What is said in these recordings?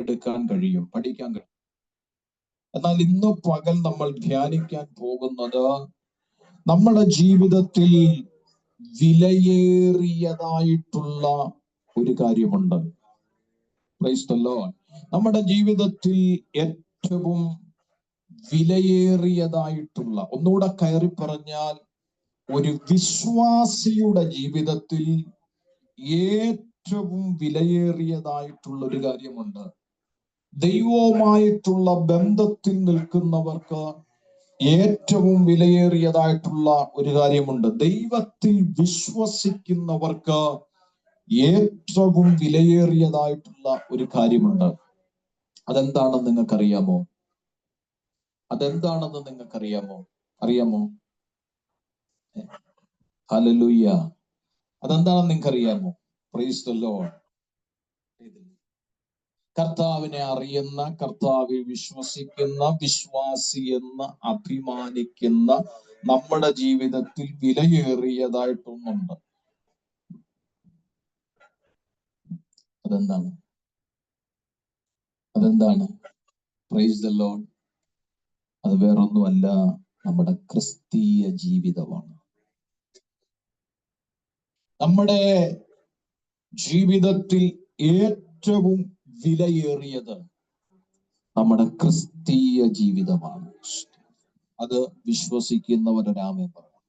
എടുക്കാൻ കഴിയും, പഠിക്കാൻ കഴിയും. എന്നാൽ ഇന്ന് പകൽ നമ്മൾ ധ്യാനിക്കാൻ പോകുന്നത് നമ്മുടെ ജീവിതത്തിൽ വിലയേറിയതായിട്ടുള്ള ഒരു കാര്യമുണ്ട്. Praise the Lord. നമ്മുടെ ജീവിതത്തിൽ ഏറ്റവും വിലയേറിയതായിട്ടുള്ള, ഒന്നുകൂടെ കയറി പറഞ്ഞാൽ, ഒരു വിശ്വാസിയുടെ ജീവിതത്തിൽ ഏറ്റവും വിലയേറിയതായിട്ടുള്ള ഒരു കാര്യമുണ്ട്. ദൈവവുമായിട്ടുള്ള ബന്ധത്തിൽ നിൽക്കുന്നവർക്ക് ഏറ്റവും വിലയേറിയതായിട്ടുള്ള ഒരു കാര്യമുണ്ട്. ദൈവത്തിൽ വിശ്വസിക്കുന്നവർക്ക് ഏറ്റവും വിലയേറിയതായിട്ടുള്ള ഒരു കാര്യമുണ്ട്. അതെന്താണെന്ന് നിങ്ങൾക്കറിയാമോ? അതെന്താണെന്ന് നിങ്ങൾക്കറിയാമോ? അറിയാമോ? ഹല്ലേലൂയ. അതെന്താണെന്ന് നിങ്ങൾക്കറിയാമോ? Praise the Lord. കർത്താവിനെ അറിയുന്ന, കർത്താവിൽ വിശ്വസിക്കുന്ന, വിശ്വാസി എന്ന് അഭിമാനിക്കുന്ന നമ്മുടെ ജീവിതത്തിൽ വിലയേറിയതായിട്ടൊന്നുണ്ട്. അതെന്താണ്? അതെന്താണ്? Praise the Lord. അത് വേറൊന്നുമല്ല, നമ്മുടെ ക്രിസ്തീയ ജീവിതമാണ്. നമ്മുടെ ജീവിതത്തിൽ ഏറ്റവും വിലയേറിയത് നമ്മുടെ ക്രിസ്തീയ ജീവിതമാണ്. അത് വിശ്വസിക്കുന്നവരൊരാമേൻ പറയും.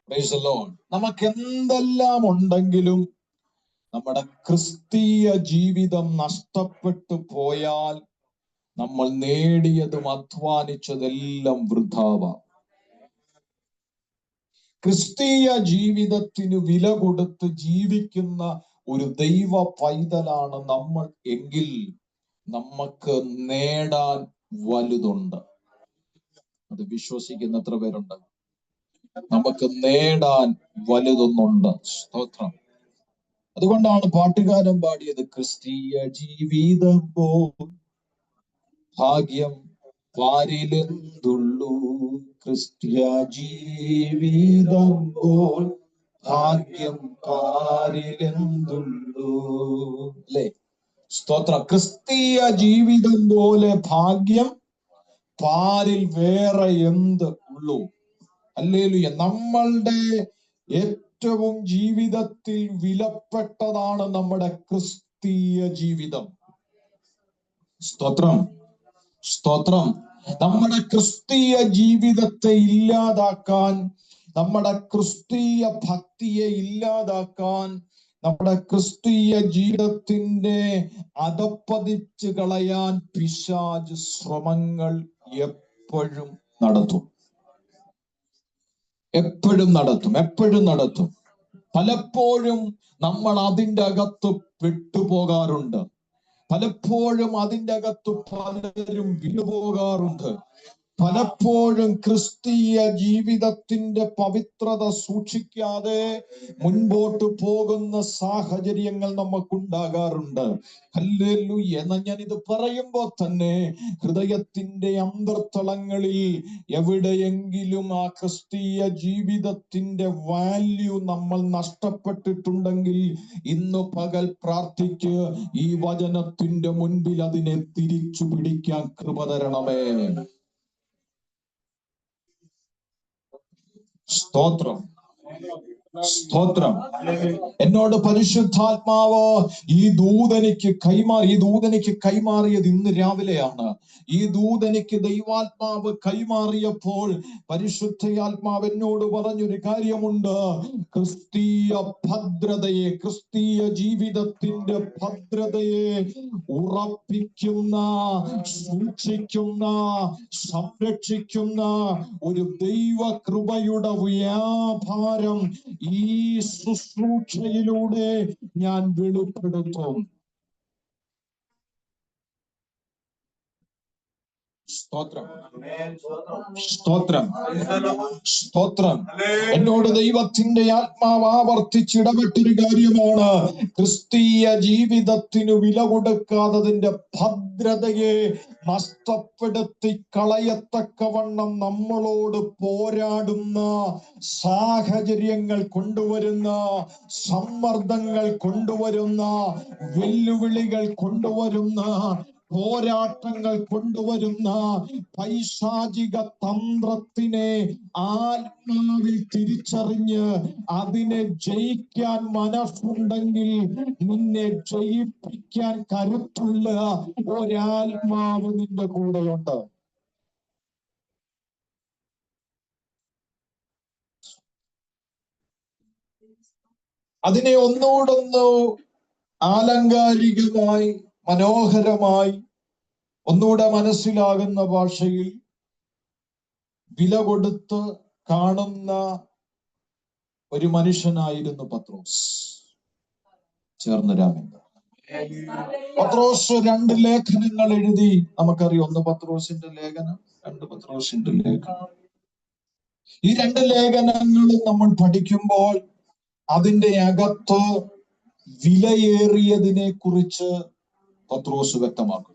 Praise the Lord. നമുക്ക് എന്തെല്ലാം ഉണ്ടെങ്കിലും നമ്മുടെ ക്രിസ്തീയ ജീവിതം നഷ്ടപ്പെട്ടു പോയാൽ നമ്മൾ നേടിയതും അധ്വാനിച്ചതെല്ലാം വൃഥാവാണ്. ക്രിസ്തീയ ജീവിതത്തിന് വില കൊടുത്ത് ജീവിക്കുന്ന ഒരു ദൈവ പൈതലാണ് നമ്മൾ എങ്കിൽ നമുക്ക് നേടാൻ വലുതുണ്ട്. അത് വിശ്വസിക്കുന്ന എത്ര പേരുണ്ട്? നമുക്ക് നേടാൻ വലുതൊന്നുണ്ട്. സ്തോത്രം. അതുകൊണ്ടാണ് പാട്ടുകാരൻ പാടിയത്, ക്രിസ്തീയ ജീവിതം ഭാഗ്യം പാരിലെന്തുള്ളൂ, ക്രിസ്തീയ ജീവിതം ഭാഗ്യം പാരിലെന്തുള്ളൂ. അല്ലേ? സ്തോത്രം. ക്രിസ്തീയ ജീവിതം പോലെ ഭാഗ്യം പാരിൽ വേറെ എന്ത് ഉള്ളൂ? ഹല്ലേലൂയ. നമ്മളുടെ ഏറ്റവും ജീവിതത്തിൽ വിലപ്പെട്ടതാണ് നമ്മുടെ ക്രിസ്തീയ ജീവിതം. സ്തോത്രം, സ്തോത്രം. നമ്മുടെ ക്രിസ്തീയ ജീവിതത്തെ ഇല്ലാതാക്കാൻ, നമ്മുടെ ക്രിസ്തീയ ഭക്തിയെ ഇല്ലാതാക്കാൻ, നമ്മുടെ ക്രിസ്തീയ ജീവിതത്തിന്റെ അധപ്പതിച്ച് കളയാൻ പിശാച് ശ്രമങ്ങൾ എപ്പോഴും നടത്തും. എപ്പോഴും നടത്തും. പലപ്പോഴും നമ്മൾ അതിൻ്റെ അകത്ത് പെട്ടുപോകാറുണ്ട്. പലപ്പോഴും അതിൻ്റെ അകത്ത് പലരും വീണുപോകാറുണ്ട്. പലപ്പോഴും ക്രിസ്തീയ ജീവിതത്തിന്റെ പവിത്രത സൂക്ഷിക്കാതെ മുൻപോട്ട് പോകുന്ന സാഹചര്യങ്ങൾ നമുക്കുണ്ടാകാറുണ്ട്. ഹല്ലേലൂയ. എന്നാൽ ഞാൻ ഇത് പറയുമ്പോൾ തന്നെ ഹൃദയത്തിന്റെ അന്തർത്തളങ്ങളിൽ എവിടെയെങ്കിലും ആ ക്രിസ്തീയ ജീവിതത്തിന്റെ വാല്യൂ നമ്മൾ നഷ്ടപ്പെട്ടിട്ടുണ്ടെങ്കിൽ ഇന്ന് പകൽ പ്രാർത്ഥിക്ക്, ഈ വചനത്തിന്റെ മുൻപിൽ അതിനെ തിരിച്ചു പിടിക്കാൻ കൃപ തരണമേ. സ്തോത്രം, സ്തോത്രം. എന്നോട് പരിശുദ്ധാത്മാവ് ഈ ദൂതനിക്ക് കൈമാറിയത് ഇന്ന് രാവിലെയാണ്. ഈ ദൂതനിക്ക് ദൈവാത്മാവ് കൈമാറിയപ്പോൾ പരിശുദ്ധാത്മാവ് എന്നോട് പറഞ്ഞൊരു കാര്യമുണ്ട്. ക്രിസ്തീയ ഭദ്രതയെ, ക്രിസ്തീയ ജീവിതത്തിന്റെ ഭദ്രതയെ ഉറപ്പിക്കുന്ന, സൂക്ഷിക്കുന്ന, സംരക്ഷിക്കുന്ന ഒരു ദൈവ കൃപയുടെ വ്യാപാരം ഈ ശുശ്രൂഷയിലൂടെ ഞാൻ വെളിപ്പെടുത്തും. സ്തോത്രം, സ്തോത്രം, സ്തോത്രം. എന്നോട് ദൈവത്തിന്റെ ആത്മാവ് ആവർത്തിച്ചിടപെട്ടൊരു കാര്യമാണ്, ക്രിസ്തീയ ജീവിതത്തിനു വില കൊടുക്കാത്തതിന്റെ ഭദ്രതയെ നഷ്ടപ്പെടുത്തി കളയത്തക്കവണ്ണം നമ്മളോട് പോരാടുന്ന സാഹചര്യങ്ങൾ കൊണ്ടുവരുന്ന, സമ്മർദ്ദങ്ങൾ കൊണ്ടുവരുന്ന, വെല്ലുവിളികൾ കൊണ്ടുവരുന്ന, പോരാട്ടങ്ങൾ കൊണ്ടുവരുന്ന പൈശാചിക തന്ത്രത്തിനെ ആത്മാവിൽ തിരിച്ചറിഞ്ഞ് അതിനെ ജയിക്കാൻ മനസ്സുണ്ടെങ്കിൽ നിന്നെ ജയിപ്പിക്കാൻ കരുത്തുള്ള ഒരാത്മാവ് നിന്റെ കൂടെയുണ്ട്. അതിനെ ഒന്നുകൂടൊന്ന് ആലങ്കാരികമായി, മനോഹരമായി, ഒന്നുകൂടെ മനസ്സിലാകുന്ന ഭാഷയിൽ വില കൊടുത്ത് കാണുന്ന ഒരു മനുഷ്യനായിരുന്നു പത്രോസ്. ചേർന്ന് രാമേന്ദ്ര. പത്രോസ് 2 ലേഖനങ്ങൾ എഴുതി. നമുക്കറിയാം, 1 പത്രോസിന്റെ ലേഖനം, 2 പത്രോസിന്റെ ലേഖനം. ഈ 2 ലേഖനങ്ങളും നമ്മൾ പഠിക്കുമ്പോൾ അതിന്റെ അകത്ത് വിലയേറിയതിനെ കുറിച്ച് പത്രോസ് വ്യക്തമാക്കുന്നു.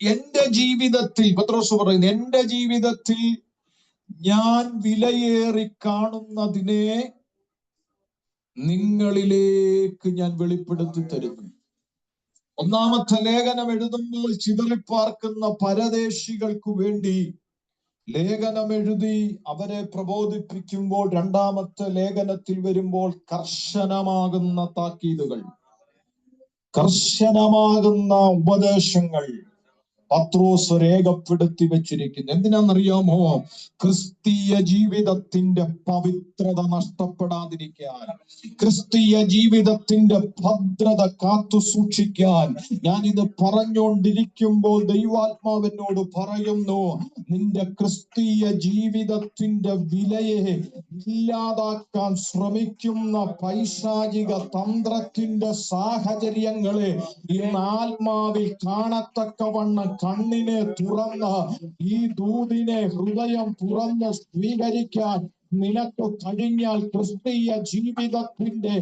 എന്റെ ജീവിതത്തിൽ, പത്രോസ് പറയുന്നു, എന്റെ ജീവിതത്തിൽ ഞാൻ വിലയേറി കാണുന്നതിനെ നിങ്ങളിലേക്ക് ഞാൻ വെളിപ്പെടുത്തി തരുന്നു. 1-ാമത്തെ ലേഖനം എഴുതുമ്പോൾ ചിതറിപ്പാർക്കുന്ന പരദേശികൾക്കു വേണ്ടി ലേഖനം എഴുതി അവരെ പ്രബോധിപ്പിക്കുമ്പോൾ, 2-ാമത്തെ ലേഖനത്തിൽ വരുമ്പോൾ കർശനമാകുന്ന താക്കീതുകൾ, കർശനമാകുന്ന ഉപദേശങ്ങൾ പത്രോസ് രേഖപ്പെടുത്തി വെച്ചിരിക്കുന്നു. എന്തിനാണെന്നറിയാമോ? ക്രിസ്തീയ ജീവിതത്തിന്റെ പവിത്രത നഷ്ടപ്പെടാതിരിക്കാൻ, ക്രിസ്തീയ ജീവിതത്തിന്റെ ഭദ്രത കാത്തു സൂക്ഷിക്കാൻ. ഞാനിത് പറഞ്ഞുകൊണ്ടിരിക്കുമ്പോൾ ദൈവാത്മാവിനോട് പറയുന്നു, നിന്റെ ക്രിസ്തീയ ജീവിതത്തിന്റെ വിലയെ ഇല്ലാതാക്കാൻ ശ്രമിക്കുന്ന പൈശാചിക തന്ത്രത്തിന്റെ സാഹചര്യങ്ങളെ ഇന്ന് ആത്മാവിൽ കാണത്തക്കവണ്ണം കണ്ണിനെ തുറന്ന് ഈ ദൂതിനെ ഹൃദയം തുറന്ന് സ്വീകരിക്കാൻ നിനക്ക് കഴിഞ്ഞാൽ ക്രിസ്തീയ ജീവിതത്തിന്റെ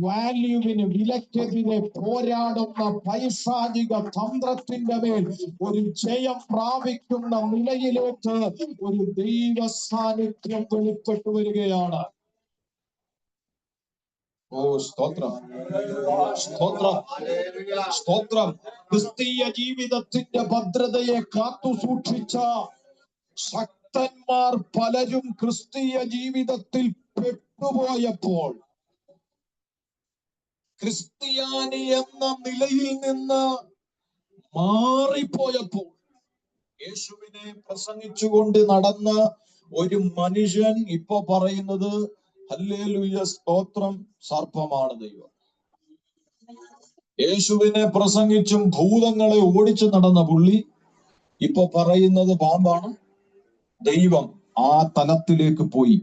വാല്യൂവിന് വിലക്കെതിരെ പോരാടുന്ന പൈശാചിക തന്ത്രത്തിന്റെ മേൽ ഒരു ജയം പ്രാപിക്കുന്ന നിലയിലേക്ക് ഒരു ദൈവ സാന്നിധ്യം വെളിപ്പെട്ടു വരികയാണ്. ഓ സ്തോത്രം, സ്തോത്രം, സ്തോത്രം. ക്രിസ്തീയ ജീവിതത്തിന്റെ ഭദ്രതയെ കാത്തു സൂക്ഷിച്ച ശക്തന്മാർ പലരും ക്രിസ്തീയ ജീവിതത്തിൽ പെട്ടുപോയപ്പോൾ, ക്രിസ്ത്യാനി എന്ന നിലയിൽ നിന്ന് മാറിപ്പോയപ്പോൾ, യേശുവിനെ പ്രസംഗിച്ചുകൊണ്ട് നടന്ന ഒരു മനുഷ്യൻ ഇപ്പൊ പറയുന്നത്, ഹല്ലേലൂയ, സ്തോത്രം, സർപ്പമാണ് ദൈവം. യേശുവിനെ പ്രസംഗിച്ചും ഭൂതങ്ങളെ ഓടിച്ചു നടന്ന പുള്ളി ഇപ്പൊ പറയുന്നത് പാമ്പാണ് ദൈവം. ആ തലത്തിലേക്ക് പോയി.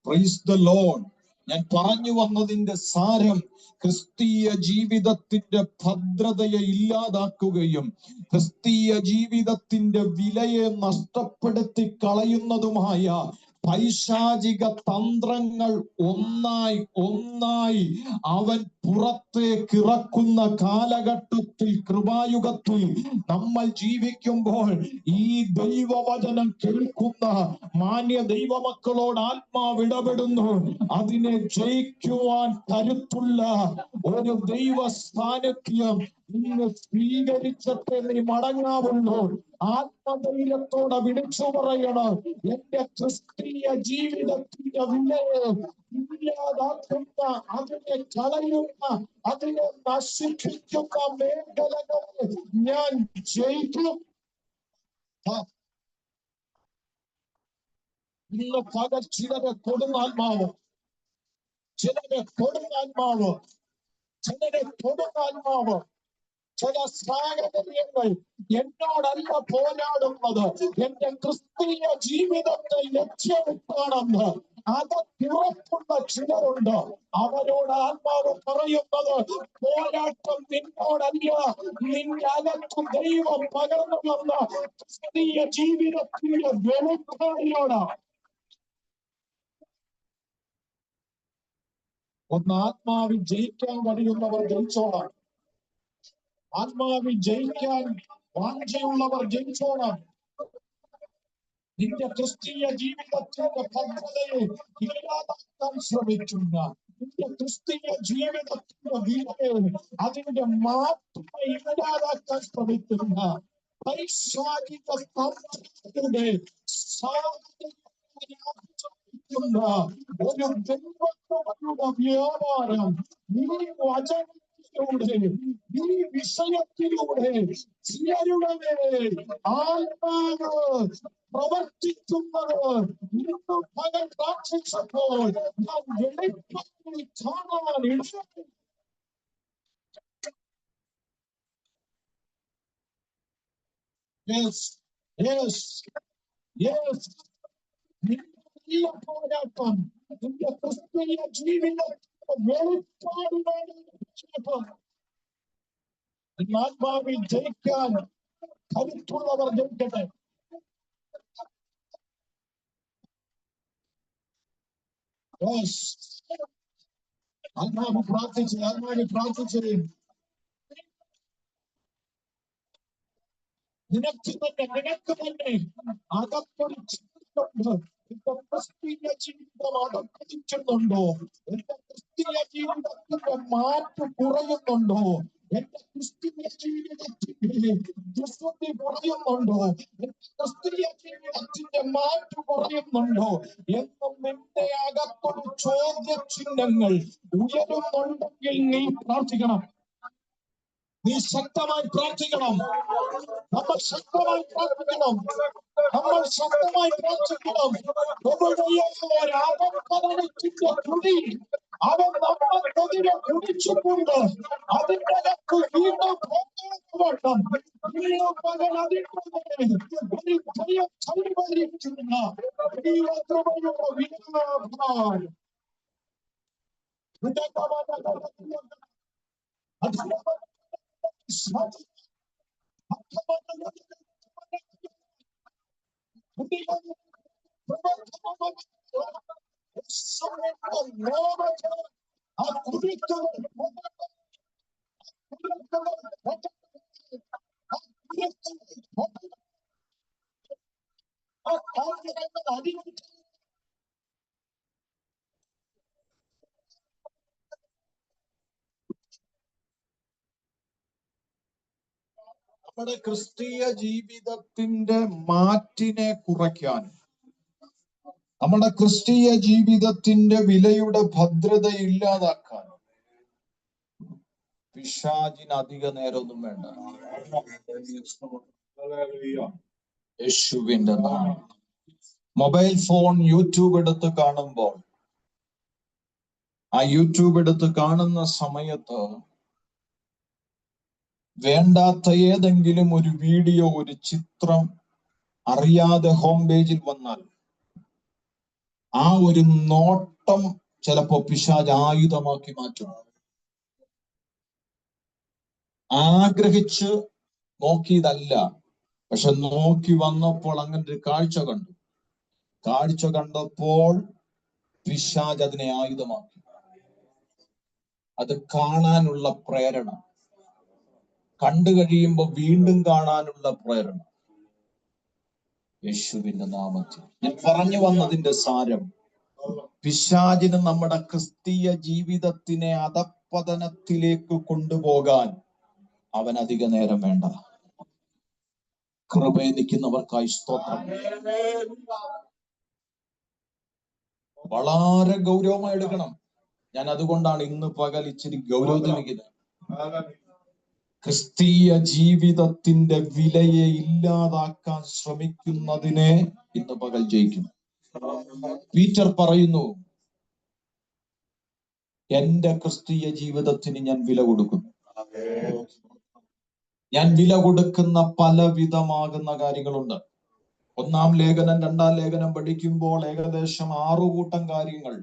Praise the Lord. ഞാൻ പറഞ്ഞു വന്നതിന്റെ സാരം, ക്രിസ്തീയ ജീവിതത്തിന്റെ ഭദ്രതയെ ഇല്ലാതാക്കുകയും ക്രിസ്തീയ ജീവിതത്തിന്റെ വിലയെ നഷ്ടപ്പെടുത്തി കളയുന്നതുമായ പൈശാചിക തന്ത്രങ്ങൾ ഒന്നായി ഒന്നായി അവൻ പുറത്തേക്കിറക്കുന്ന കാലഘട്ടത്തിൽ, കൃപായുഗത്തിൽ നമ്മൾ ജീവിക്കുമ്പോൾ ഈ ദൈവവചനം കേൾക്കുന്ന മാന്യ ദൈവമക്കളോട് ആത്മാവ് ഇടപെടുന്നു. അതിനെ ജയിക്കുവാൻ കരുത്തുള്ള ഒരു ദൈവ സാന്നിധ്യം ഇന്ന് സ്വീകരിച്ചിട്ട് നീ മടങ്ങാവുള്ളൂ. ആത്മധൈര്യത്തോടെ വിളിച്ചു പറയണം, എന്റെ ക്രിസ്തീയ ജീവിതത്തിന്റെ വിലയെ ഇല്ലാതാക്കുന്ന, അതിനെ കളയുന്ന, അതിനെ നശിപ്പിക്കുന്ന മേഖലകളെ ഞാൻ ജയിക്കും. ഇന്ന് പകൽ ചിലരെ കൊടുങ്ങാത്മാവ്, ചിലരെ കൊടുങ്ങാത്മാവ്, ചിലരെ കൊടുങ്ങാത്മാവ്, ചില സാഹചര്യങ്ങൾ എന്നോടല്ല പോരാടുന്നത്, എന്റെ ക്രിസ്തീയ ജീവിതത്തെ ലക്ഷ്യമിട്ടാണെന്ന് അതുറപ്പുള്ള ചിലരുണ്ട്. അവരോട് ആത്മാവ് പറയുന്നത്, പോരാട്ടം നിന്നോടല്ല, നിന്റെ അകത്ത് ദൈവം പകർന്നു വന്ന ക്രിസ്തീയ ജീവിതത്തിന്റെ വെളിപ്പാടിനോട്. ഒന്ന് ആത്മാവിൽ ജയിക്കാൻ കഴിയുന്നവർ ജയിച്ചോളാം. ആത്മാവിൽ ജയിക്കാൻ വാഞ്ചയുള്ളവർ ജയിച്ചോളാം. നിന്റെ ക്രിസ്തീയ ജീവിതത്തിന്റെ ഭദ്രതയെ ഇല്ലാതാക്കാൻ ശ്രമിക്കുന്ന, നിന്റെ ക്രിസ്തീയ ജീവിതത്തിന്റെ വിലയെ, അതിന്റെ മാറ്റത്തെ ഇല്ലാതാക്കാൻ ശ്രമിക്കുന്ന പൈശാചിക സംസ്കൃതിയുടെ ഒരു ദൈവങ്ങളുടെ വ്യാപാരം ഈ വചനത്തിലൂടെ, ഈ വിഷയത്തിലൂടെ ചിലരുടെ മേൽ ആത്മാവ് പ്രവർത്തിക്കുന്നത് ഇന്ന് പകൽ പ്രാർത്ഥിച്ചപ്പോൾ നാം വെളിപ്പാടിൽ കാണാൻ ഇടയായി. Yes, yes, yes. പോരാട്ടം നിന്റെ ക്രിസ്തീയ ജീവിതത്തിന്റെ വെളിപ്പാടിനാണ് പോരാട്ടം. ആത്മാവിൽ ജയിക്കാൻ കരുത്തുള്ളവർ ജയിക്കട്ടെ. ആത്മാവ് പ്രാർത്ഥിച്ചത് നിനക്ക് തന്നെ അകത്തൊരു ചിന്തയുണ്ട്. എന്റെ ക്രിസ്തീയ ജീവിതം അകത്തിച്ചുണ്ടോ? എന്റെ ക്രിസ്തീയ ജീവിതത്തിന്റെ മാറ്റം കുറയുന്നുണ്ടോ? എന്റെ ക്രിസ്തീയ ജീവിതത്തിന്റെ ദുഃഖത്തി കുറയുന്നുണ്ടോ? എന്റെ ക്രിസ്തീയ ജീവിതത്തിന്റെ മാറ്റം കുറയുന്നുണ്ടോ എന്നും നിന്റെ അകത്തൊരു ചോദ്യചിഹ്നങ്ങൾ ഉയരുന്നുണ്ടെങ്കിൽ നീ പ്രാർത്ഥിക്കണം. നീ ശക്തമായി പ്രാർത്ഥിക്കണം. നമ്മൾ ശക്തമായി പ്രാർത്ഥിക്കണം. ഒരാപത്തനത്തിന്റെ കുഴി അവൻ നമ്മളെതിരെ കുടിച്ചിട്ടുണ്ട്. അതിന്റെ അകത്ത് വീണ്ടും വേണം. വീണ്ടും പകൽ അതിന്റെ ഒരു ഭയം കൈവരിക്കുന്ന ദൈവകൃപയുടെ വിലാപം. നമ്മുടെ ക്രിസ്തീയ ജീവിതത്തിന്റെ മാറ്റിനെ കുറയ്ക്കാൻ, നമ്മുടെ ക്രിസ്തീയ ജീവിതത്തിന്റെ വിലയുടെ ഭദ്രത ഇല്ലാതാക്കാൻ പിശാചിന് അധിക നേരമൊന്നും വേണ്ട. യേശുവിന്റെ നാമം. മൊബൈൽ ഫോൺ യൂട്യൂബ് എടുത്ത് കാണുമ്പോൾ, ആ യൂട്യൂബ് എടുത്ത് കാണുന്ന സമയത്ത് വേണ്ടാത്ത ഏതെങ്കിലും ഒരു വീഡിയോ, ഒരു ചിത്രം അറിയാതെ ഹോം പേജിൽ വന്നാൽ ആ ഒരു നോട്ടം ചിലപ്പോ പിശാച് ആയുധമാക്കി മാറ്റും. ആഗ്രഹിച്ച് നോക്കിയതല്ല, പക്ഷെ നോക്കി വന്നപ്പോൾ അങ്ങനെ ഒരു കാഴ്ച കണ്ടു. കാഴ്ച കണ്ടപ്പോൾ പിശാച് അതിനെ ആയുധമാക്കി. അത് കാണാനുള്ള പ്രേരണ, കണ്ടു കഴിയുമ്പോൾ വീണ്ടും കാണാനുള്ള പ്രേരണ. യേശുവിന്റെ നാമത്തിൽ ഞാൻ പറഞ്ഞു വന്നതിന്റെ സാരം, പിശാചിന് നമ്മുടെ ക്രിസ്തീയ ജീവിതത്തിനെ അധപ്പതനത്തിലേക്ക് കൊണ്ടുപോകാൻ അവൻ അധിക നേരം വേണ്ട. കൃപയെ നിൽക്കുന്നവർക്കായി സ്തോത്രം. വളരെ ഗൗരവമായി എടുക്കണം. ഞാൻ അതുകൊണ്ടാണ് ഇന്ന് പകൽ ഇച്ചിരി ഗൗരവത്തിൽ നിൽക്കുന്നത്. ക്രിസ്തീയ ജീവിതത്തിന്റെ വിലയെ ഇല്ലാതാക്കാൻ ശ്രമിക്കുന്നതിനെ ഇന്ന് പകൽ ജയിക്കും. പീറ്റർ പറയുന്നു, എന്റെ ക്രിസ്തീയ ജീവിതത്തിന് ഞാൻ വില കൊടുക്കുന്നു. ഞാൻ വില കൊടുക്കുന്ന പലവിധമാകുന്ന കാര്യങ്ങളുണ്ട്. 1-ാം ലേഖനം 2-ാം ലേഖനം പഠിക്കുമ്പോൾ ഏകദേശം 6 കൂട്ടം കാര്യങ്ങൾ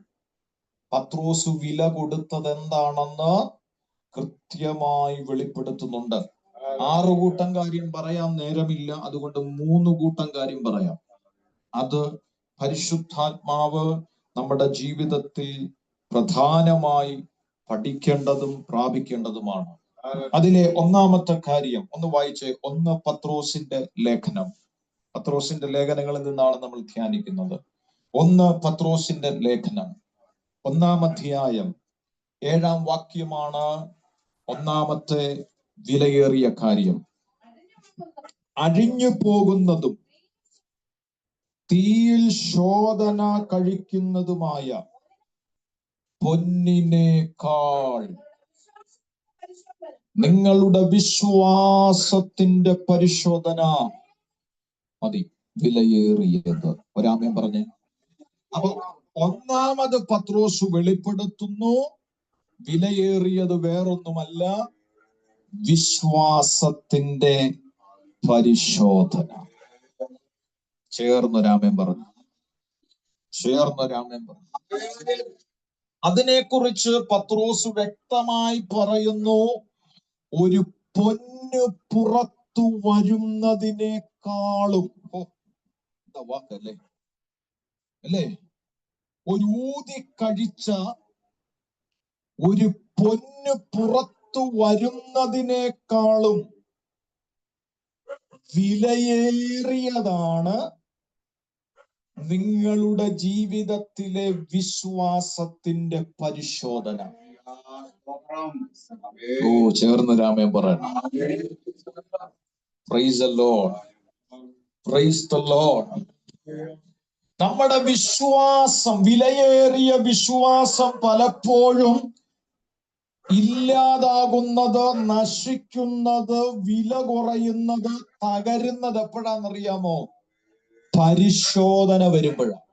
പത്രോസ് വില കൊടുത്തത് എന്താണെന്ന് കൃത്യമായി വെളിപ്പെടുത്തുന്നുണ്ട്. 6 കൂട്ടം കാര്യം പറയാൻ നേരമില്ല, അതുകൊണ്ട് 3 കൂട്ടം കാര്യം പറയാം. അത് പരിശുദ്ധാത്മാവ് നമ്മുടെ ജീവിതത്തിൽ പ്രധാനമായി പഠിക്കേണ്ടതും പ്രാപിക്കേണ്ടതുമാണ്. അതിലെ 1-ാമത്തെ കാര്യം ഒന്ന് വായിച്ചേ. 1 പത്രോസിന്റെ ലേഖനം. പത്രോസിന്റെ ലേഖനങ്ങളിൽ നിന്നാണ് നമ്മൾ ധ്യാനിക്കുന്നത്. 1 പത്രോസിന്റെ ലേഖനം 1-ാം അധ്യായം 7-ാം വാക്യമാണ് 1-ാമത്തെ വിലയേറിയ കാര്യം. അഴിഞ്ഞു പോകുന്നതും തീയിൽ ശോധന കഴിക്കുന്നതുമായ പൊന്നിനേക്കാൾ നിങ്ങളുടെ വിശ്വാസത്തിന്റെ പരിശോധന മതി വിലയേറിയത്. ഒരാമേൻ പറഞ്ഞേ. അപ്പൊ 1-ാമത് പത്രോസ് വെളിപ്പെടുത്തുന്നു, വിലയേറിയത് വേറൊന്നുമല്ല, വിശ്വാസത്തിന്റെ പരിശോധന. ചേർന്നൊരാമേൻ പറഞ്ഞു. അതിനെക്കുറിച്ച് പത്രോസ് വ്യക്തമായി പറയുന്നു. ഒരു പൊന്ന് പുറത്തു വരുന്നതിനേക്കാളും, വാക്കല്ലേ അല്ലേ, ഒരു ഊതി കഴിച്ച ഒരു പൊന്ന് പുറത്തു വരുന്നതിനേക്കാളും വിലയേറിയതാണ് നിങ്ങളുടെ ജീവിതത്തിലെ വിശ്വാസത്തിന്റെ പരിശോധന. ഓ, ചേർന്ന് രാമേൻ പറയണം. Praise the Lord, praise the Lord. നമ്മുടെ വിശ്വാസം, വിലയേറിയ വിശ്വാസം പലപ്പോഴും ഇല്ലാതാകുന്നത്, നശിക്കുന്നത്, വില കുറയുന്നത്, തകരുന്നത് എപ്പോഴാണെന്നറിയാമോ? പരിശോധന വരുമ്പോഴാണ്.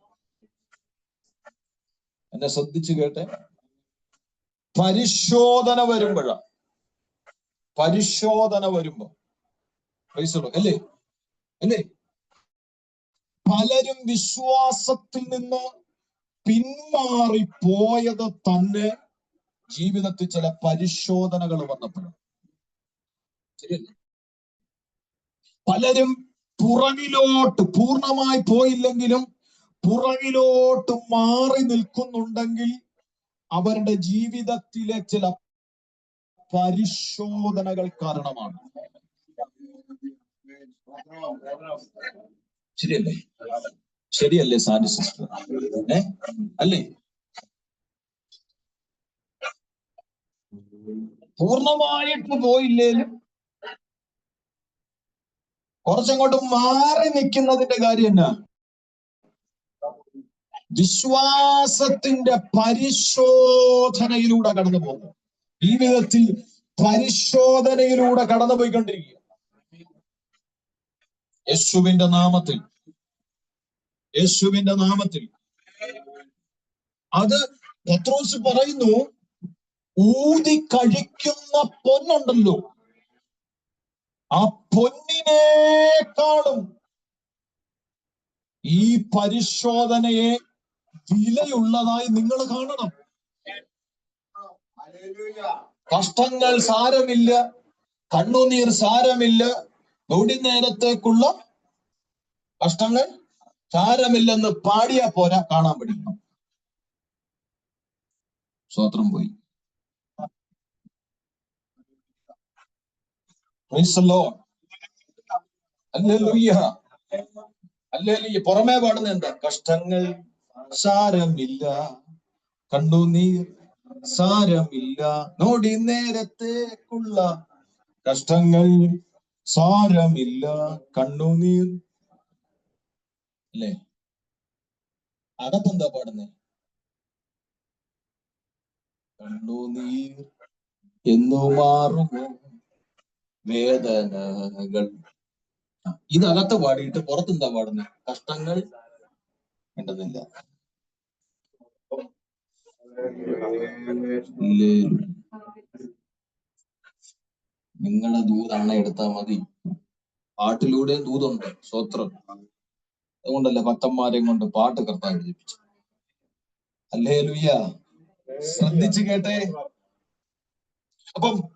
എന്നെ ശ്രദ്ധിച്ചു കേട്ടെ. പരിശോധന വരുമ്പോഴാണ്. പരിശോധന വരുമ്പോ അല്ലേ അല്ലേ പലരും വിശ്വാസത്തിൽ നിന്ന് പിന്മാറിപ്പോയത് തന്നെ ജീവിതത്തിൽ ചില പരിശോധനകൾ വന്നപ്പോഴാണ്. ശരിയല്ലേ? പലരും പുറകിലോട്ട്, പൂർണ്ണമായി പോയില്ലെങ്കിലും പുറകിലോട്ട് മാറി നിൽക്കുന്നുണ്ടെങ്കിൽ അവരുടെ ജീവിതത്തിലെ ചില പരിശോധനകൾ കാരണമാണ്. ശരിയല്ലേ? ശരിയല്ലേ സാനി സിസ്റ്റർ? അല്ലേ? പൂർണ്ണമായിട്ട് പോയില്ലേലും കുറച്ചങ്ങോട്ട് മാറി നിൽക്കുന്നതിന്റെ കാര്യം എന്നാ? വിശ്വാസത്തിന്റെ പരിശോധനയിലൂടെ കടന്നു പോകുന്നു. ജീവിതത്തിൽ പരിശോധനയിലൂടെ കടന്നുപോയിക്കൊണ്ടിരിക്കുക. യേശുവിന്റെ നാമത്തിൽ, യേശുവിന്റെ നാമത്തിൽ. അത് പത്രോസ് പറയുന്നു, ഊതി കഴിക്കുന്ന പൊന്നുണ്ടല്ലോ, ആ പൊന്നിനേക്കാളും ഈ പരിശോധനയെ വിലയുള്ളതായി നിങ്ങൾ കാണണം. കഷ്ടങ്ങൾ സാരമില്ല, കണ്ണുനീർ സാരമില്ല, നേരത്തേക്കുള്ള കഷ്ടങ്ങൾ സാരമില്ലെന്ന് പാടിയാ പോരാ, കാണാൻ പഠിക്കണം. സ്വത്രം പോയി. പുറമേ പാടുന്ന എന്താ? കഷ്ടങ്ങൾ സാരമില്ല, കണ്ണുനീർ സാരമില്ല, നോടി നേരത്തേക്കുള്ള കഷ്ടങ്ങൾ സാരമില്ല, കണ്ണുനീർ. അല്ലേ? അകത്തെന്താ പാടുന്നേ? കണ്ണുനീർ എന്നു മാറുമോ വേദനകൾ. ഇതകത്ത് പാടിയിട്ട് പുറത്തെന്താ പാടുന്നത്? കഷ്ടങ്ങൾ വേണ്ടതില്ല. നിങ്ങളുടെ ദൂതാണ് എടുത്താൽ മതി. പാട്ടിലൂടെ ദൂതുണ്ട്. സ്വത്രം. അതുകൊണ്ടല്ല ഭക്തന്മാരെയും കൊണ്ട് പാട്ട് കർത്താവ് എഴുതിപ്പിച്ചു. ഹല്ലേലൂയ. ശ്രദ്ധിച്ചു കേട്ടെ. അപ്പം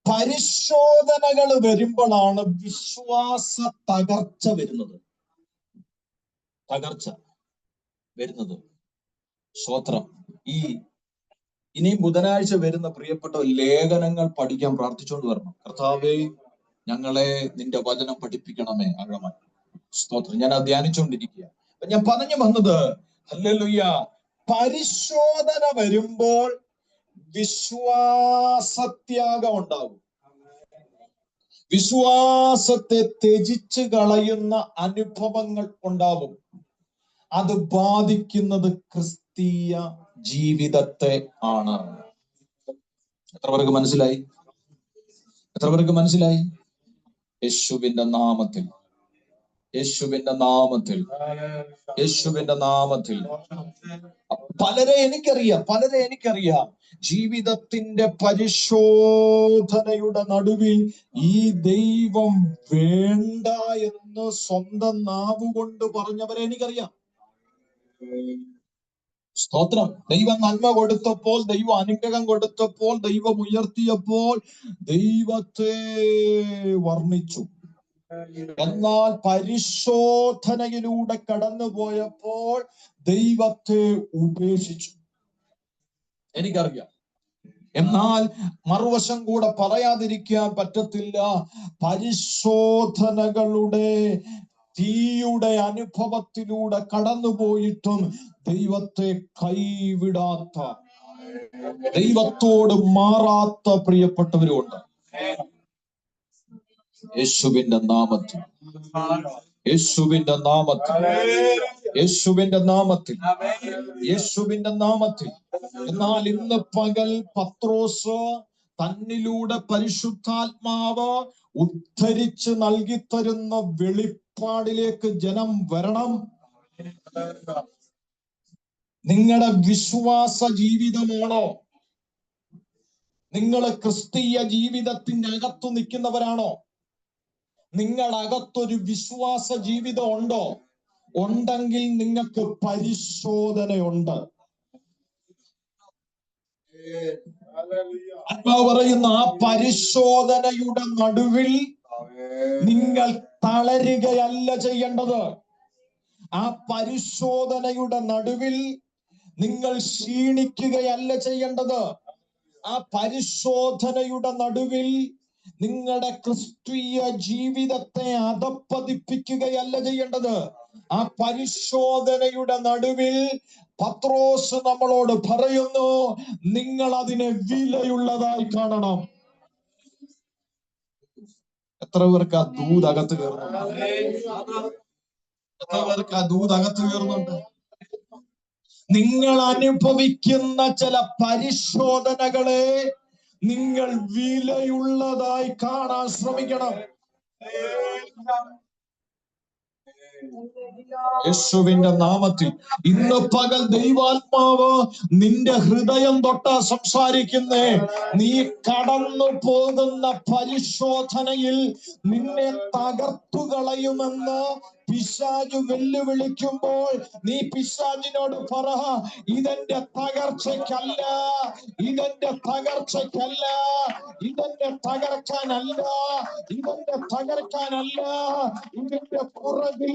പരിശോധനകൾ വരുമ്പോഴാണ് വിശ്വാസ തകർച്ച വരുന്നത്. സ്തോത്രം. ഇനിയും ബുധനാഴ്ച വരുന്ന പ്രിയപ്പെട്ട ലേഖനങ്ങൾ പഠിക്കാൻ പ്രാർത്ഥിച്ചുകൊണ്ട് വരണം. കർത്താവേ, ഞങ്ങളെ നിന്റെ വചനം പഠിപ്പിക്കണമേ ആഴമായി. സ്തോത്രം. ഞാൻ അത് ധ്യാനിച്ചുകൊണ്ടിരിക്കുക. ഞാൻ പറഞ്ഞു വന്നത്, ഹല്ലേലൂയ, പരിശോധന വരുമ്പോൾ വിശ്വാസത്യാഗം ഉണ്ടാകും. വിശ്വാസത്തെ ത്യജിച്ച് കളയുന്ന അനുഭവങ്ങൾ ഉണ്ടാവും. അത് ബാധിക്കുന്നത് ക്രിസ്തീയ ജീവിതത്തെ ആണ്. എത്ര പേർക്ക് മനസ്സിലായി? യേശുവിന്റെ നാമത്തിൽ പലരെ എനിക്കറിയാം. ജീവിതത്തിന്റെ പരിശോധനയുടെ നടുവിൽ ഈ ദൈവം വേണ്ട എന്ന് സ്വന്തം നാവുകൊണ്ട് പറഞ്ഞവരെ എനിക്കറിയാം. സ്തോത്രം. ദൈവം നന്മ കൊടുത്തപ്പോൾ, ദൈവം അനുഗ്രഹം കൊടുത്തപ്പോൾ, ദൈവം ഉയർത്തിയപ്പോൾ ദൈവത്തെ വർണ്ണിച്ചു. എന്നാൽ പരിശോധനയിലൂടെ കടന്നുപോയപ്പോൾ ദൈവത്തെ ഉപേക്ഷിച്ചു. എനിക്കറിയാം. എന്നാൽ മറുവശം കൂടെ പറയാതിരിക്കാൻ പറ്റത്തില്ല. പരിശോധനകളുടെ തീയുടെ അനുഭവത്തിലൂടെ കടന്നുപോയിട്ടും ദൈവത്തെ കൈവിടാത്ത, ദൈവത്തോട് മാറാത്ത പ്രിയപ്പെട്ടവരുമുണ്ട്. യേശുവിന്റെ നാമത്തിൽ എന്നാൽ ഇന്ന് പകൽ പത്രോസ് തന്നിലൂടെ പരിശുദ്ധാത്മാവ് ഉദ്ധരിച്ച് നൽകി തരുന്ന വെളിപ്പാടിലേക്ക് ജനം വരണം. നിങ്ങളുടെ വിശ്വാസ ജീവിതമാണോ? നിങ്ങൾ ക്രിസ്തീയ ജീവിതത്തിന്റെ അകത്തു നിൽക്കുന്നവരാണോ? നിങ്ങളകത്തൊരു വിശ്വാസ ജീവിതം ഉണ്ടോ? ഉണ്ടെങ്കിൽ നിങ്ങൾക്ക് പരിശോധനയുണ്ട്. ആത്മാവ് പറയുന്ന ആ പരിശോധനയുടെ നടുവിൽ നിങ്ങൾ തളരുകയല്ല ചെയ്യേണ്ടത്. ആ പരിശോധനയുടെ നടുവിൽ നിങ്ങൾ ക്ഷീണിക്കുകയല്ല ചെയ്യേണ്ടത്. ആ പരിശോധനയുടെ നടുവിൽ നിങ്ങളുടെ ക്രിസ്തീയ ജീവിതത്തെ അധപ്പതിപ്പിക്കുകയല്ല ചെയ്യേണ്ടത്. ആ പരിശോധനയുടെ നടുവിൽ പത്രോസ് നമ്മളോട് പറയുന്നു, നിങ്ങൾ അതിനെ വിലയുള്ളതായി കാണണം. എത്ര പേർക്ക് ആ ദൂതകത്ത് കയറുന്നുണ്ട്? നിങ്ങൾ അനുഭവിക്കുന്ന ചില പരിശോധനകളെ നിങ്ങൾ വിലയുള്ളതായി കാണാൻ ശ്രമിക്കണം. യേശുവിന്റെ നാമത്തിൽ ഇന്ന് പകൽ ദൈവാത്മാവ് നിന്റെ ഹൃദയം തൊട്ടാ സംസാരിക്കുന്നേ. നീ കടന്നു പോകുന്ന പരിശോധനയിൽ നിന്നെ തകർത്തു കളയുമെന്ന് പിശാച് വെല്ലുവിളിക്കുമ്പോൾ നീ പിശാചിനോട് പറ, ഇതെന്റെ തകർച്ചയ്ക്കല്ല, ഇതെന്റെ തകർക്കാനല്ല, ഇതിന്റെ പുറകിൽ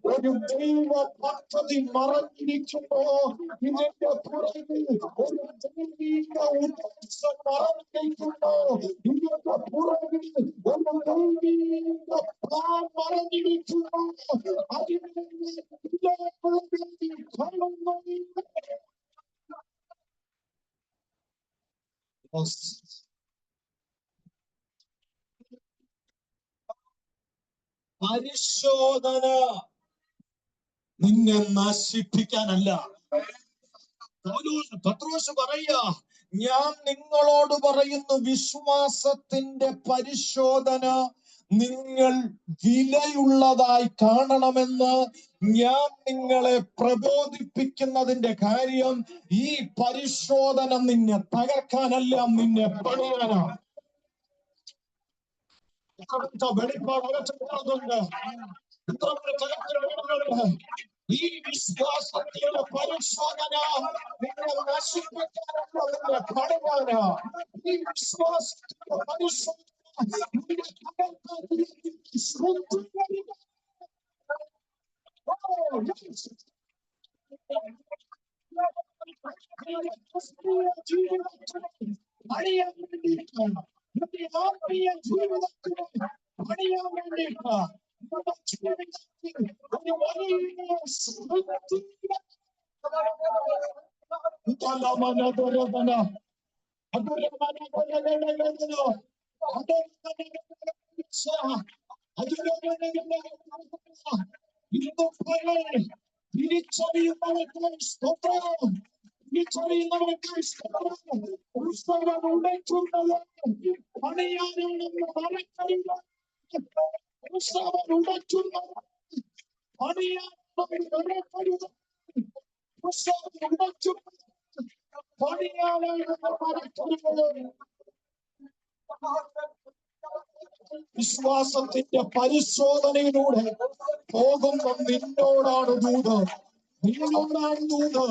ഒരു ദൈവ പദ്ധതി മറഞ്ഞിരിക്കുന്നു. ഇതിന്റെ പുറകിൽ ഒരു ദൈവിക ഉദ്ദേശം മറഞ്ഞിരിക്കുന്നു. ഇതിന്റെ പുറകിൽ ഒരു ദൈവിക പ്ലാൻ മറഞ്ഞിരിക്കുന്നു. പരിശോധന നിന്നെ നശിപ്പിക്കാനല്ല. പത്രോസ് പറയാ, ഞാൻ നിങ്ങളോട് പറയുന്നു, വിശ്വാസത്തിന്റെ പരിശോധന നിങ്ങൾ വിലയുള്ളതായി കാണണമെന്ന് ഞാൻ നിങ്ങളെ പ്രബോധിപ്പിക്കുന്നതിന്റെ കാര്യം, ഈ പരിശോധന നിന്നെ തകർക്കാനല്ല, നിന്നെ പണിയാനാണ്. വെളിപ്പാട് അകറ്റുന്നുണ്ട്. ഈ വിശ്വാസത്തിന്റെ പരിശോധന നിങ്ങളെ നശിപ്പിക്കാനുള്ള പണിവാന. ഈ വിശ്വാസത്തിന്റെ പരിശോധന അറിയാൻ വേണ്ടിയിട്ടാണ്. ആത്മീയ ജീവിതത്തിന് അറിയാൻ വേണ്ടിയിട്ടാണ്. ഒരു വലിയ തിരിച്ചറിയുന്നവർക്കായി സ്തോത്രം. തിരിച്ചറിയുന്നവർക്കായി സ്തോത്രം. ഉത്സവം ഉടയ്ക്കുന്നത് പണിയാനാണെന്ന് മറക്കരുത്. ഉത്സവം ഉടയ്ക്കുന്നത് പണിയാനാണെന്ന് മറക്കരുത്. ഉത്സവം ഉടയ്ക്കുന്നത് പണിയാനാണെന്ന് മറക്കരുത്. വിശ്വാസത്തിന്റെ പരിശോധനയിലൂടെ പോകുമ്പോൾ നിന്നോടാണ് ദൂത്, നിന്നോടാണ് ദൂത്,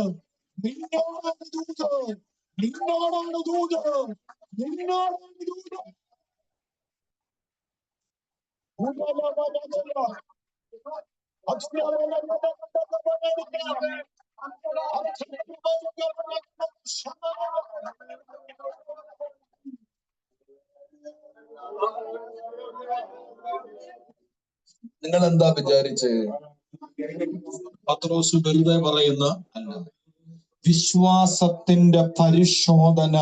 നിന്നോടാണ് ദൂത്, നിന്നോടാണ് ദൂത്, നിന്നോടാണ് ദൂത്. നിങ്ങൾ എന്താ വിചാരിച്ച്? പത്രോസ് വെറുതെ പറയുന്ന അല്ല. വിശ്വാസത്തിന്റെ പരിശോധന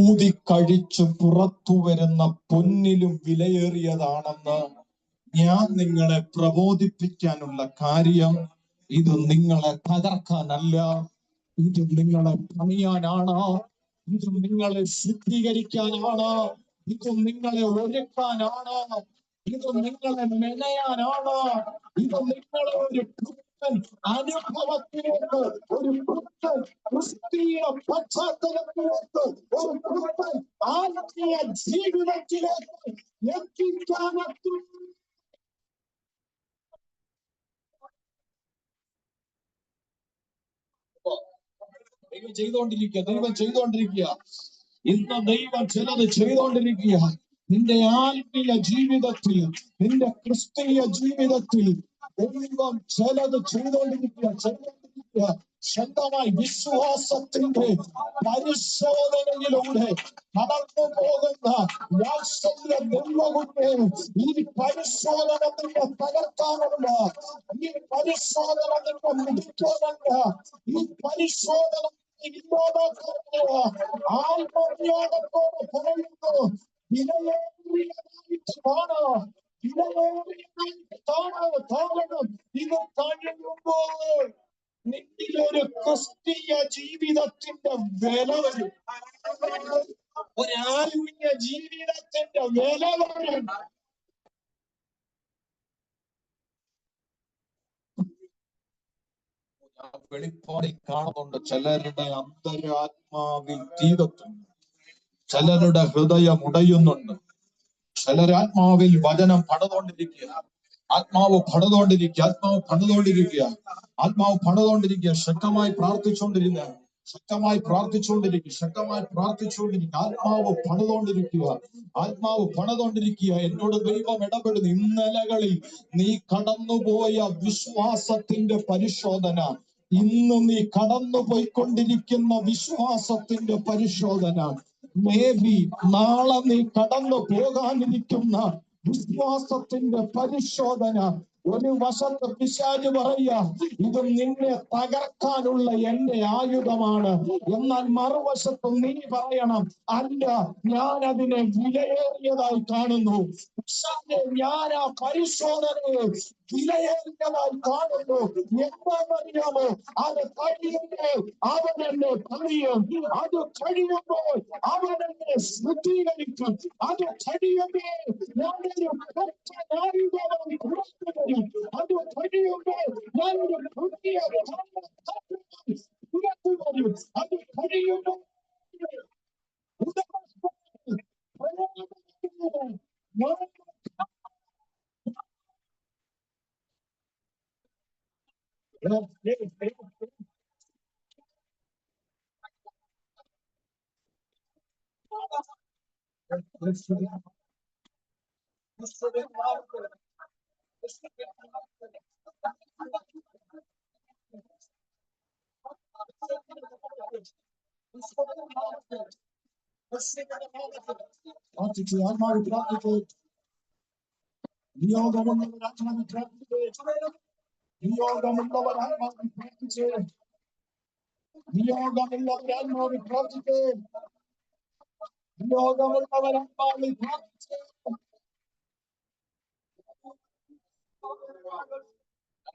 ഊതിക്കഴിച്ച് പുറത്തു വരുന്ന പൊന്നിലും വിലയേറിയതാണെന്ന് ഞാൻ നിങ്ങളെ പ്രബോധിപ്പിക്കാനുള്ള കാര്യം, ഇത് നിങ്ങളെ തകർക്കാനല്ല, ഇത് നിങ്ങളെ പണിയാനാണ്, ഇത് നിങ്ങളെ ശുദ്ധീകരിക്കാനാണ്, ഇത് നിങ്ങളെ ഒരുക്കാനാണ്, ഇത് നിങ്ങളെ മെനയാനാണ്, ഇത് നിങ്ങളെ ഒരു പുത്തൻ അനുഭവത്തിലേക്ക്, ഒരു പുത്തൻ ക്രിസ്തീയ പശ്ചാത്തലത്തിലേക്ക്, ഒരു പുത്തൻ ആത്മീയ ജീവിതത്തിലേക്ക് എത്തിക്കാനെത്തും. ദൈവം ചെയ്തുകൊണ്ടിരിക്കുക. ഇന്ന് ദൈവം ചിലത് ചെയ്തുകൊണ്ടിരിക്കുക. നിന്റെ ആത്മീയ ജീവിതത്തിൽ, നിന്റെ ക്രിസ്തീയ ജീവിതത്തിൽ ദൈവം ചിലത് ചെയ്തുകൊണ്ടിരിക്കുക. സ്വന്തമായി വിശ്വാസത്തിന്റെ പരിശോധനയിലൂടെ കടന്നു പോകുന്ന വാത്സല്യ ദൈവത്തെ ഈ പരിശോധന നിന്നെ തകർക്കാനല്ല, ഈ പരിശോധന നിന്നെ മുടിക്കാനല്ല, ഈ പരിശോധന ഇല്ലാതാക്കാനല്ല. ആത്മജ്ഞാനത്തോടെ പറയുന്നു, വിലയേറിയതായിട്ടാണ്, വിലയേറിയതായിട്ടാണ്. ഇത് കഴിയുമ്പോൾ നിന്നിലൊരു ക്രിസ്തീയ ജീവിതത്തിന്റെ വില വരും, ഒരു ആത്മീയ ജീവിതത്തിന്റെ വില വരും. വെളിപ്പാടിൽ കാണുന്നുണ്ട്. ചിലരുടെ അന്തരാത്മാവിൽ തീ കത്തുന്നു, ചിലരുടെ ഹൃദയം ഉടയുന്നുണ്ട്, ചിലരാത്മാവിൽ വചനം പണിതുകൊണ്ടിരിക്കുക, ആത്മാവ് പണിതുകൊണ്ടിരിക്കുക, ആത്മാവ് പണിതുകൊണ്ടിരിക്കുക, ആത്മാവ് പണിതുകൊണ്ടിരിക്കുക. ശക്തമായി പ്രാർത്ഥിച്ചുകൊണ്ടിരിക്കുക, ശക്തമായി പ്രാർത്ഥിച്ചുകൊണ്ടിരിക്കുക, ശക്തമായി പ്രാർത്ഥിച്ചുകൊണ്ടിരിക്കുക. ആത്മാവ് പണിതുകൊണ്ടിരിക്കുക, ആത്മാവ് പണിതുകൊണ്ടിരിക്കുക. എന്നോട് ദൈവം ഇടപെടുന്നു. ഇന്നലകളിൽ നീ കടന്നുപോയ വിശ്വാസത്തിന്റെ പരിശോധന, ഇന്ന് നീ കടന്നു പോയിക്കൊണ്ടിരിക്കുന്ന വിശ്വാസത്തിന്റെ പരിശോധന, മേബി നാളെ നീ കടന്നു പോകാനിരിക്കുന്ന വിശ്വാസത്തിന്റെ പരിശോധന. ഒരു വശത്ത് പിശാച് പറയുക, ഇത് നിന്നെ തകർക്കാനുള്ള എന്റെ ആയുധമാണ്. എന്നാൽ മറുവശത്ത് നീ പറയണം, അല്ല, ഞാൻ അതിനെ വിലയേറിയതായി കാണുന്നു. ഞാൻ ആ പരിശോധനയെ വിലയേറിയതായി കാണുന്നു. എന്താണെന്നറിയാമോ? അത് കഴിയുമ്പോൾ അവൻ എന്നെ പണിയും, അത് കഴിയുമ്പോൾ അവൻ എന്നെ ശുദ്ധീകരിക്കും, അത് കഴിയുമ്പോൾ ഞാനൊരു ആയുധമായി പുറത്തു വരും, അത് കഴിയുമ്പോൾ ഞാനൊരു പുതിയ പുറത്തു വരും, അത് കഴിയുമ്പോൾ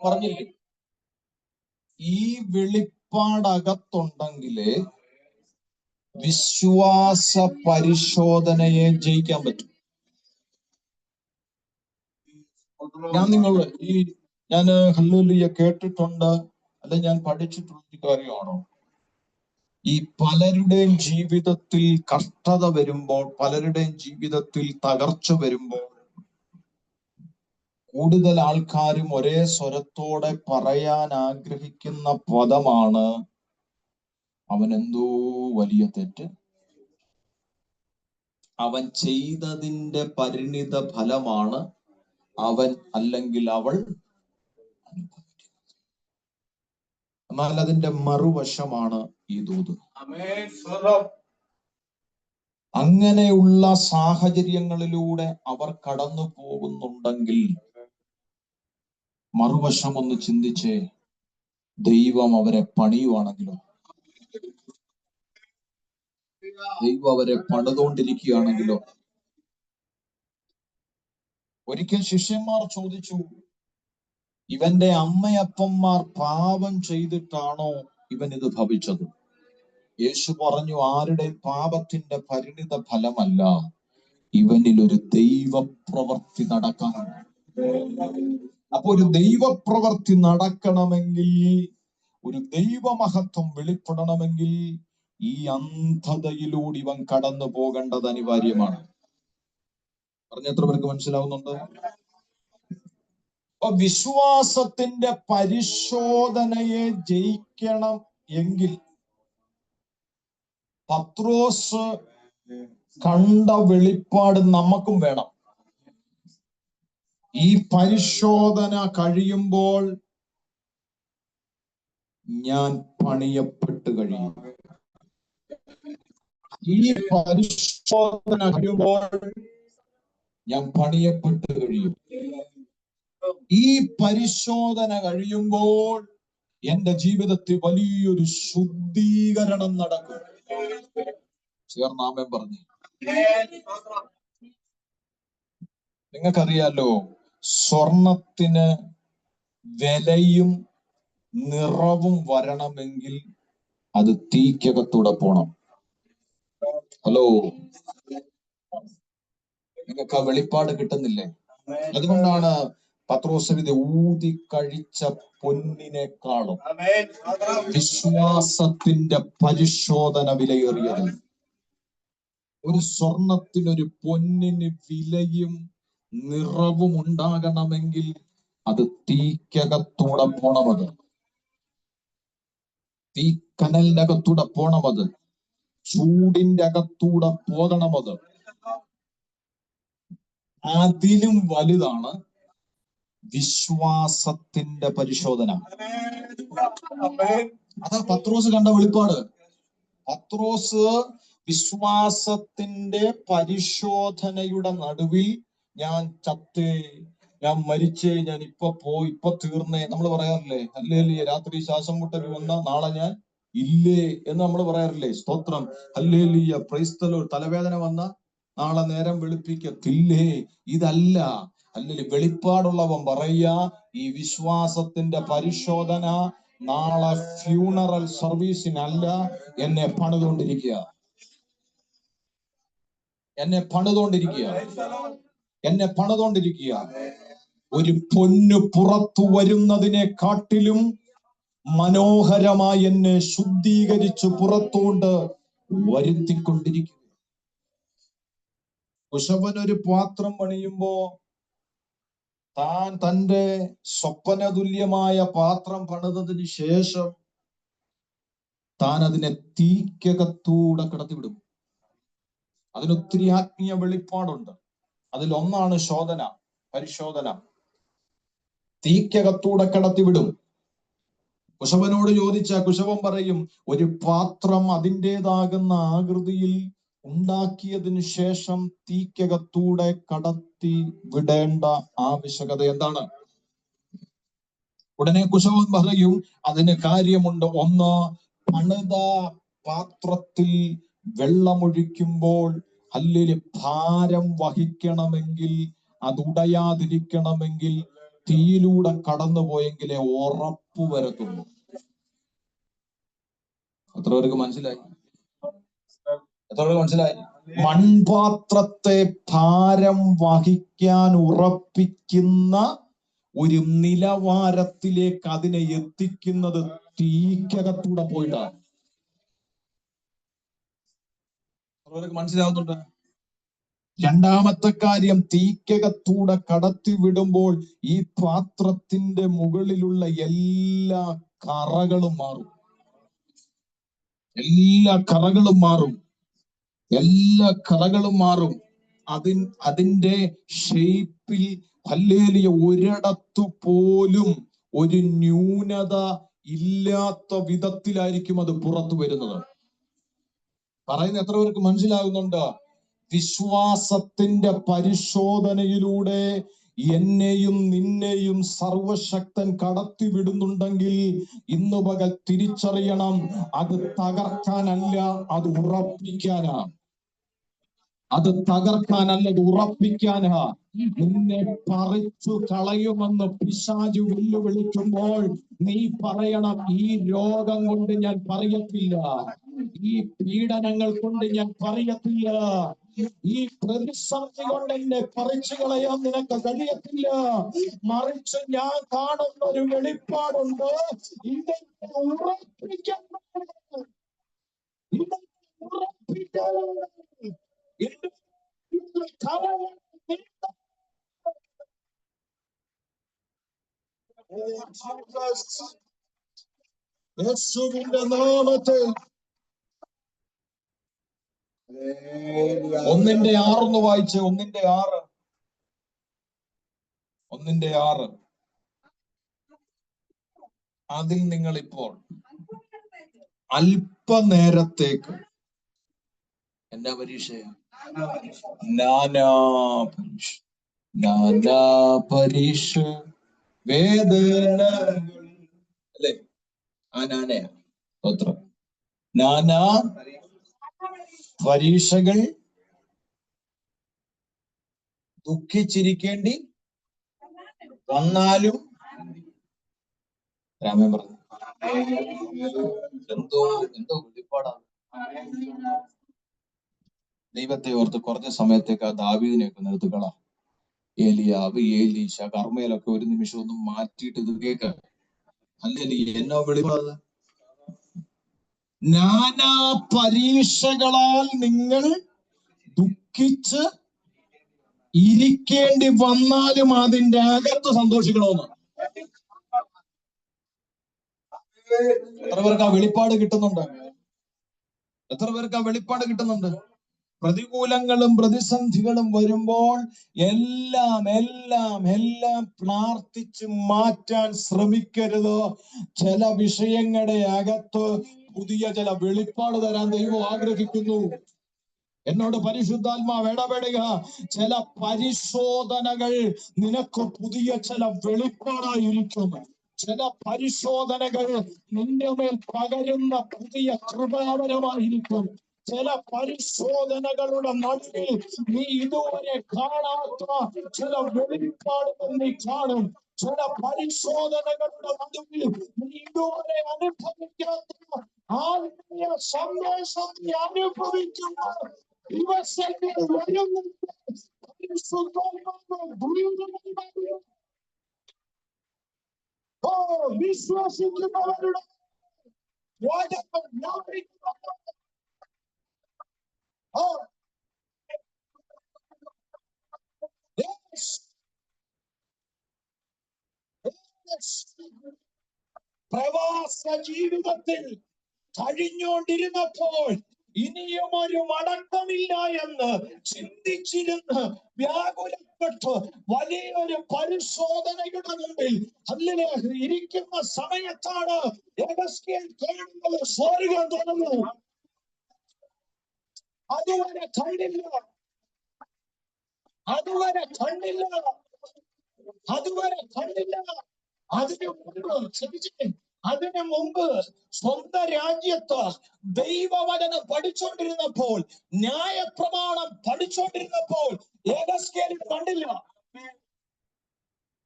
പറഞ്ഞില്ലേ, ഈ വെളിപ്പാടകത്തുണ്ടെങ്കിലേ വിശ്വാസ പരിശോധനയെ ജയിക്കാൻ പറ്റും. ഞാൻ ഹല്ലേലൂയ കേട്ടിട്ടുണ്ട്, അല്ലെ ഞാൻ പഠിച്ചിട്ടുള്ള കാര്യമാണോ? ഈ പലരുടെയും ജീവിതത്തിൽ കഷ്ടത വരുമ്പോൾ, പലരുടെയും ജീവിതത്തിൽ തകർച്ച വരുമ്പോൾ, കൂടുതൽ ആൾക്കാരും ഒരേ സ്വരത്തോടെ പറയാൻ ആഗ്രഹിക്കുന്ന പദമാണ്, അവൻ എന്തോ വലിയ തെറ്റ്, അവൻ ചെയ്തതിന്റെ പരിണിത ഫലമാണ് അവൻ അല്ലെങ്കിൽ അവൾ അനുഭവിക്കുന്നത്. എന്നാൽ അതിന്റെ മറുവശമാണ് ഈ ദൂത്. അങ്ങനെയുള്ള സാഹചര്യങ്ങളിലൂടെ അവർ കടന്നു പോകുന്നുണ്ടെങ്കിൽ മറുവശം ഒന്ന് ചിന്തിച്ചേ, ദൈവം അവരെ പണിയുവാണെങ്കിലോ, ദൈവം അവരെ പണിതുകൊണ്ടിരിക്കുകയാണെങ്കിലോ. ഒരിക്കൽ ശിഷ്യന്മാർ ചോദിച്ചു, ഇവന്റെ അമ്മയപ്പന്മാർ പാപം ചെയ്തിട്ടാണോ ഇവൻ ഇത് ഭവിച്ചത്? യേശു പറഞ്ഞു, ആരുടെ പാപത്തിന്റെ പരിണിത ഫലമല്ല, ഇവനിൽ ഒരു ദൈവപ്രവൃത്തി നടക്കാനുണ്ട്. അപ്പൊ ഒരു ദൈവപ്രവൃത്തി നടക്കണമെങ്കിൽ, ഒരു ദൈവമഹത്വം വെളിപ്പെടണമെങ്കിൽ ഈ അന്ധതയിലൂടെ ഇവൻ കടന്നു പോകേണ്ടത് അനിവാര്യമാണ്. പറഞ്ഞ എത്ര പേർക്ക് മനസ്സിലാവുന്നുണ്ട്? അപ്പൊ വിശ്വാസത്തിന്റെ പരിശോധനയെ ജയിക്കണം എങ്കിൽ പത്രോസ് കണ്ട വെളിപ്പാട് നമുക്കും വേണം. ഈ പരിശോധന കഴിയുമ്പോൾ ഞാൻ പണിയപ്പെട്ട് കഴിയും. ഈ പരിശോധന കഴിയുമ്പോൾ ഞാൻ പണിയപ്പെട്ട് കഴിയും. ഈ പരിശോധന കഴിയുമ്പോൾ എന്റെ ജീവിതത്തിൽ വലിയൊരു ശുദ്ധീകരണം നടക്കും. ചേർന്നാമൻ പറഞ്ഞു. നിങ്ങൾക്കറിയാലോ, സ്വർണത്തിന് വിലയും നിറവും വരണമെങ്കിൽ അത് തീക്കകത്തൂടെ പോണം. ഹലോ, നിങ്ങൾക്ക് ആ വെളിപ്പാട് കിട്ടുന്നില്ലേ? അതുകൊണ്ടാണ് പത്രോസ് ഇത് ഊതി കഴിച്ച പൊന്നിനേക്കാളും വിശ്വാസത്തിന്റെ പരിശോധന വിലയേറിയത്. ഒരു സ്വർണത്തിനൊരു പൊന്നിന് വിലയും നിറവും ഉണ്ടാകണമെങ്കിൽ അത് തീക്കകത്തൂടെ പോണമത്, തീക്കനലിനകത്തൂടെ പോണമത്, ചൂടിന്റെ അകത്തൂടെ പോകണമത്. അതിലും വലുതാണ് വിശ്വാസത്തിന്റെ പരിശോധന. അതാ പത്രോസ് കണ്ട വെളിപ്പാട്. പത്രോസ് വിശ്വാസത്തിന്റെ പരിശോധനയുടെ നടുവിൽ ഞാൻ ചത്തേ, ഞാൻ മരിച്ചേ, ഞാൻ ഇപ്പൊ തീർന്നേ, നമ്മൾ പറയാറില്ലേ? ഹല്ലേലൂയ, രാത്രി ശ്വാസം മുട്ടൽ വന്ന നാളെ ഞാൻ ഇല്ലേ എന്ന് നമ്മൾ പറയാറില്ലേ? സ്തോത്രം, ഹല്ലേലൂയ, പ്രൈസ് ദി ലോർഡ്. തലവേദന വന്ന നാളെ നേരം വെളുപ്പിക്കത്തില്ലേ? ഇതല്ല. അല്ലെങ്കിൽ വെളിപ്പാടുള്ളവൻ പറയാ, ഈ വിശ്വാസത്തിന്റെ പരിശോധന നാളെ ഫ്യൂണറൽ സർവീസിനല്ല, എന്നെ പണിതുകൊണ്ടിരിക്കുക, എന്നെ പണിതുകൊണ്ടിരിക്കുക, എന്നെ പണിതുകൊണ്ടിരിക്കുക. ഒരു പൊന്നു പുറത്തു വരുന്നതിനെ കാട്ടിലും മനോഹരമായി എന്നെ ശുദ്ധീകരിച്ച് പുറത്തോട്ട് വരുത്തിക്കൊണ്ടിരിക്കുക. കുശവൻ ഒരു പാത്രം പണിയുമ്പോ താൻ തന്റെ സ്വപ്ന തുല്യമായ പാത്രം പണിതതിന് ശേഷം താൻ അതിനെ തീക്കകത്തൂടെ കടത്തിവിടും. അതിനൊത്തിരി ആത്മീയ വെളിപ്പാടുണ്ട്. അതിലൊന്നാണ് ശോധന, പരിശോധന. തീക്കകത്തൂടെ കടത്തിവിടും. കുശവനോട് ചോദിച്ച കുശവൻ പറയും, ഒരു പാത്രം അതിൻ്റെതാകുന്ന ആകൃതിയിൽ ഉണ്ടാക്കിയതിനു ശേഷം തീക്കകത്തൂടെ കടത്തി വിടേണ്ട ആവശ്യകത എന്താണ്? ഉടനെ കുശവൻ പറയും, അതിന് കാര്യമുണ്ട്. ഒന്ന്, പണിത പാത്രത്തിൽ വെള്ളമൊഴിക്കുമ്പോൾ അല്ലെങ്കിൽ ഭാരം വഹിക്കണമെങ്കിൽ, അത് ഉടയാതിരിക്കണമെങ്കിൽ തീയിലൂടെ കടന്നുപോയെങ്കിലേ ഉറപ്പ് വരത്തുള്ളൂ. എത്ര പേർക്ക് മനസ്സിലായി? എത്ര പേർക്ക് മനസ്സിലായി? മൺപാത്രത്തെ ഭാരം വഹിക്കാൻ ഉറപ്പിക്കുന്ന ഒരു നിലവാരത്തിലേക്ക് അതിനെ എത്തിക്കുന്നത് തീക്കകത്തൂടെ പോയിട്ടാണ്. മനസ്സിലാവുന്നുണ്ട്? രണ്ടാമത്തെ കാര്യം, തീക്കകത്തൂടെ കടത്തി വിടുമ്പോൾ ഈ പാത്രത്തിന്റെ മുകളിലുള്ള എല്ലാ കറകളും മാറും. എല്ലാ കറകളും മാറും. എല്ലാ കറകളും മാറും. അതിന്റെ ഷേപ്പിൽ ഹല്ലേലൂയ ഒരിടത്തു പോലും ഒരു ന്യൂനത ഇല്ലാത്ത വിധത്തിലായിരിക്കും അത് പുറത്തു വരുന്നത്. പറയുന്ന എത്ര പേർക്ക് മനസ്സിലാകുന്നുണ്ട്? വിശ്വാസത്തിന്റെ പരിശോധനയിലൂടെ എന്നെയും നിന്നെയും സർവശക്തൻ കടത്തിവിടുന്നുണ്ടെങ്കിൽ ഇന്ന് പകൽ തിരിച്ചറിയണം, അത് തകർക്കാനല്ല, അത് ഉറപ്പിക്കാനാ. അത് തകർക്കാനല്ല, അത് ഉറപ്പിക്കാനാ. നിന്നെ പറിച്ചു കളയുമെന്ന് പിശാചു വെല്ലുവിളിക്കുമ്പോൾ നീ പറയണം, ഈ രോഗം കൊണ്ട് ഞാൻ പറയത്തില്ല, ഈ പീഡനങ്ങൾ കൊണ്ട് ഞാൻ പറയത്തില്ല, ഈ പ്രതിസന്ധി കൊണ്ട് എന്നെ പറിച്ചു കളയാൻ നിനക്ക് കഴിയത്തില്ല. മറിച്ച് ഞാൻ കാണുന്ന ഒരു വെളിപ്പാടുണ്ട്. ഇതെന്നെ ഉറപ്പിക്കാൻ, യേശുവിന്റെ നാമത്തിൽ 1:6 വായിച്ച്. 1:6. 1:6. അതിൽ നിങ്ങൾ ഇപ്പോൾ അല്പനേരത്തേക്ക് എന്നാ പരീക്ഷയാ? നാനാ പരീക്ഷ വേദന അല്ലേ? നാനയാ സ്തോത്രം. നാനാ പരീക്ഷകൾ ദുഃഖിച്ചിരിക്കേണ്ടി വന്നാലും, രാമൻ പറഞ്ഞു, എന്തോ വെളിപ്പാടാണ്. ദൈവത്തെ ഓർത്ത് കുറഞ്ഞ സമയത്തേക്ക് ആ ദാവീദിനെയൊക്കെ നിർത്തുകള. ഏലിയാവ്, ഏലീശ, കർമ്മയിലൊക്കെ ഒരു നിമിഷം ഒന്നും മാറ്റിയിട്ട് ഇത് കേൾക്ക. അല്ലെങ്കിൽ എന്നോ വെളിപ്പാട്. നാനാ പരീക്ഷകളാൽ നിങ്ങൾ ദുഃഖിച്ച് ഇരിക്കേണ്ടി വന്നാലും അതിന്റെ അകത്ത് സന്തോഷിക്കണമെന്ന്. എത്ര പേർക്ക് ആ വെളിപ്പാട് കിട്ടുന്നുണ്ട്? എത്ര പേർക്ക് ആ വെളിപ്പാട് കിട്ടുന്നുണ്ട്? പ്രതികൂലങ്ങളും പ്രതിസന്ധികളും വരുമ്പോൾ എല്ലാം പ്രാർത്ഥിച്ച് മാറ്റാൻ ശ്രമിക്കരുത്. ചില വിഷയങ്ങളുടെ അകത്ത് പുതിയ ചില വെളിപ്പാട് തരാൻ ദൈവം ആഗ്രഹിക്കുന്നു. എന്നോട് പരിശുദ്ധാത്മാവ് ഇടപെടുക. ചില പരിശോധനകൾ നിനക്ക് പുതിയ ചില വെളിപ്പാടായിരിക്കും. ചില പരിശോധനകൾ നിന്റെ മേൽ പകരുന്ന പുതിയ കൃപാവരമായിരിക്കും. ചില പരിശോധനകളുടെ നടുവിൽ നീ ഇതുവരെ കാണാത്ത ചില വെളിപ്പാടുകൾ നീ കാണും. ചില പരിശോധനകളുടെ നടുവിൽ നീ ഇതുവരെ അനുഭവിക്കാത്ത ആത്മീയ സന്ദേശം നീ അനുഭവിക്കുന്ന ദിവസങ്ങൾ വരുന്നുണ്ട്. വിശ്വസിക്കുന്നവരുടെ പ്രവാസ ജീവിതത്തിൽ കഴിഞ്ഞുകൊണ്ടിരുന്നപ്പോൾ ഇനിയും ഒരു മടക്കമില്ല എന്ന് ചിന്തിച്ചിരുന്ന് വ്യാകുലപ്പെട്ട് വലിയൊരു പരിശോധനയുടെ മുമ്പിൽ ഇരിക്കുന്ന സമയത്താണ് യെഹെസ്കേൽ കാണുന്നത്. സ്വർഗ്ഗം തുറന്നു. അതുവരെ കണ്ടില്ല, അതുവരെ കണ്ടില്ല, അതുവരെ കണ്ടില്ല. അതിനു മുമ്പ് സ്വന്തം രാജ്യത്ത് ദൈവവചനം പഠിച്ചുകൊണ്ടിരുന്നപ്പോൾ, ന്യായപ്രമാണം പഠിച്ചുകൊണ്ടിരുന്നപ്പോൾ യെഹെസ്കേൽ കണ്ടില്ല.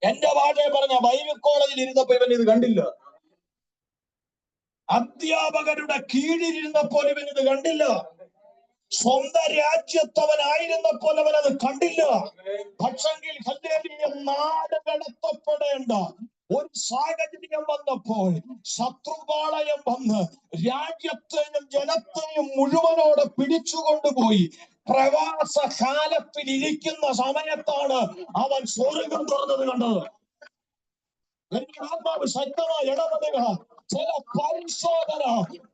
എന്റെ ഭാഷയെ പറഞ്ഞ ബൈബിൾ കോളേജിൽ ഇരുന്നപ്പോ ഇവൻ ഇത് കണ്ടില്ല. അധ്യാപകരുടെ കീഴിലിരുന്നപ്പോൾ ഇവൻ ഇത് കണ്ടില്ല. സ്വന്തം രാജ്യത്തവനായിരുന്നപ്പോൾ അവൻ അത് കണ്ടില്ല. പക്ഷെങ്കിൽ നാട് കടത്തപ്പെടേണ്ട ഒരു സാഹചര്യം വന്നപ്പോൾ ശത്രുപാളയം വന്ന് രാജ്യത്തെയും ജനത്തെയും മുഴുവനോടെ പിടിച്ചുകൊണ്ടുപോയി പ്രവാസ കാലത്തിൽ ഇരിക്കുന്ന സമയത്താണ് അവൻ സ്വർഗ്ഗം തുറന്നത് കണ്ടത്. എന്റെ ആത്മാവ് ശക്തമായി ഇടപെടുക. ചില പരിശോധന,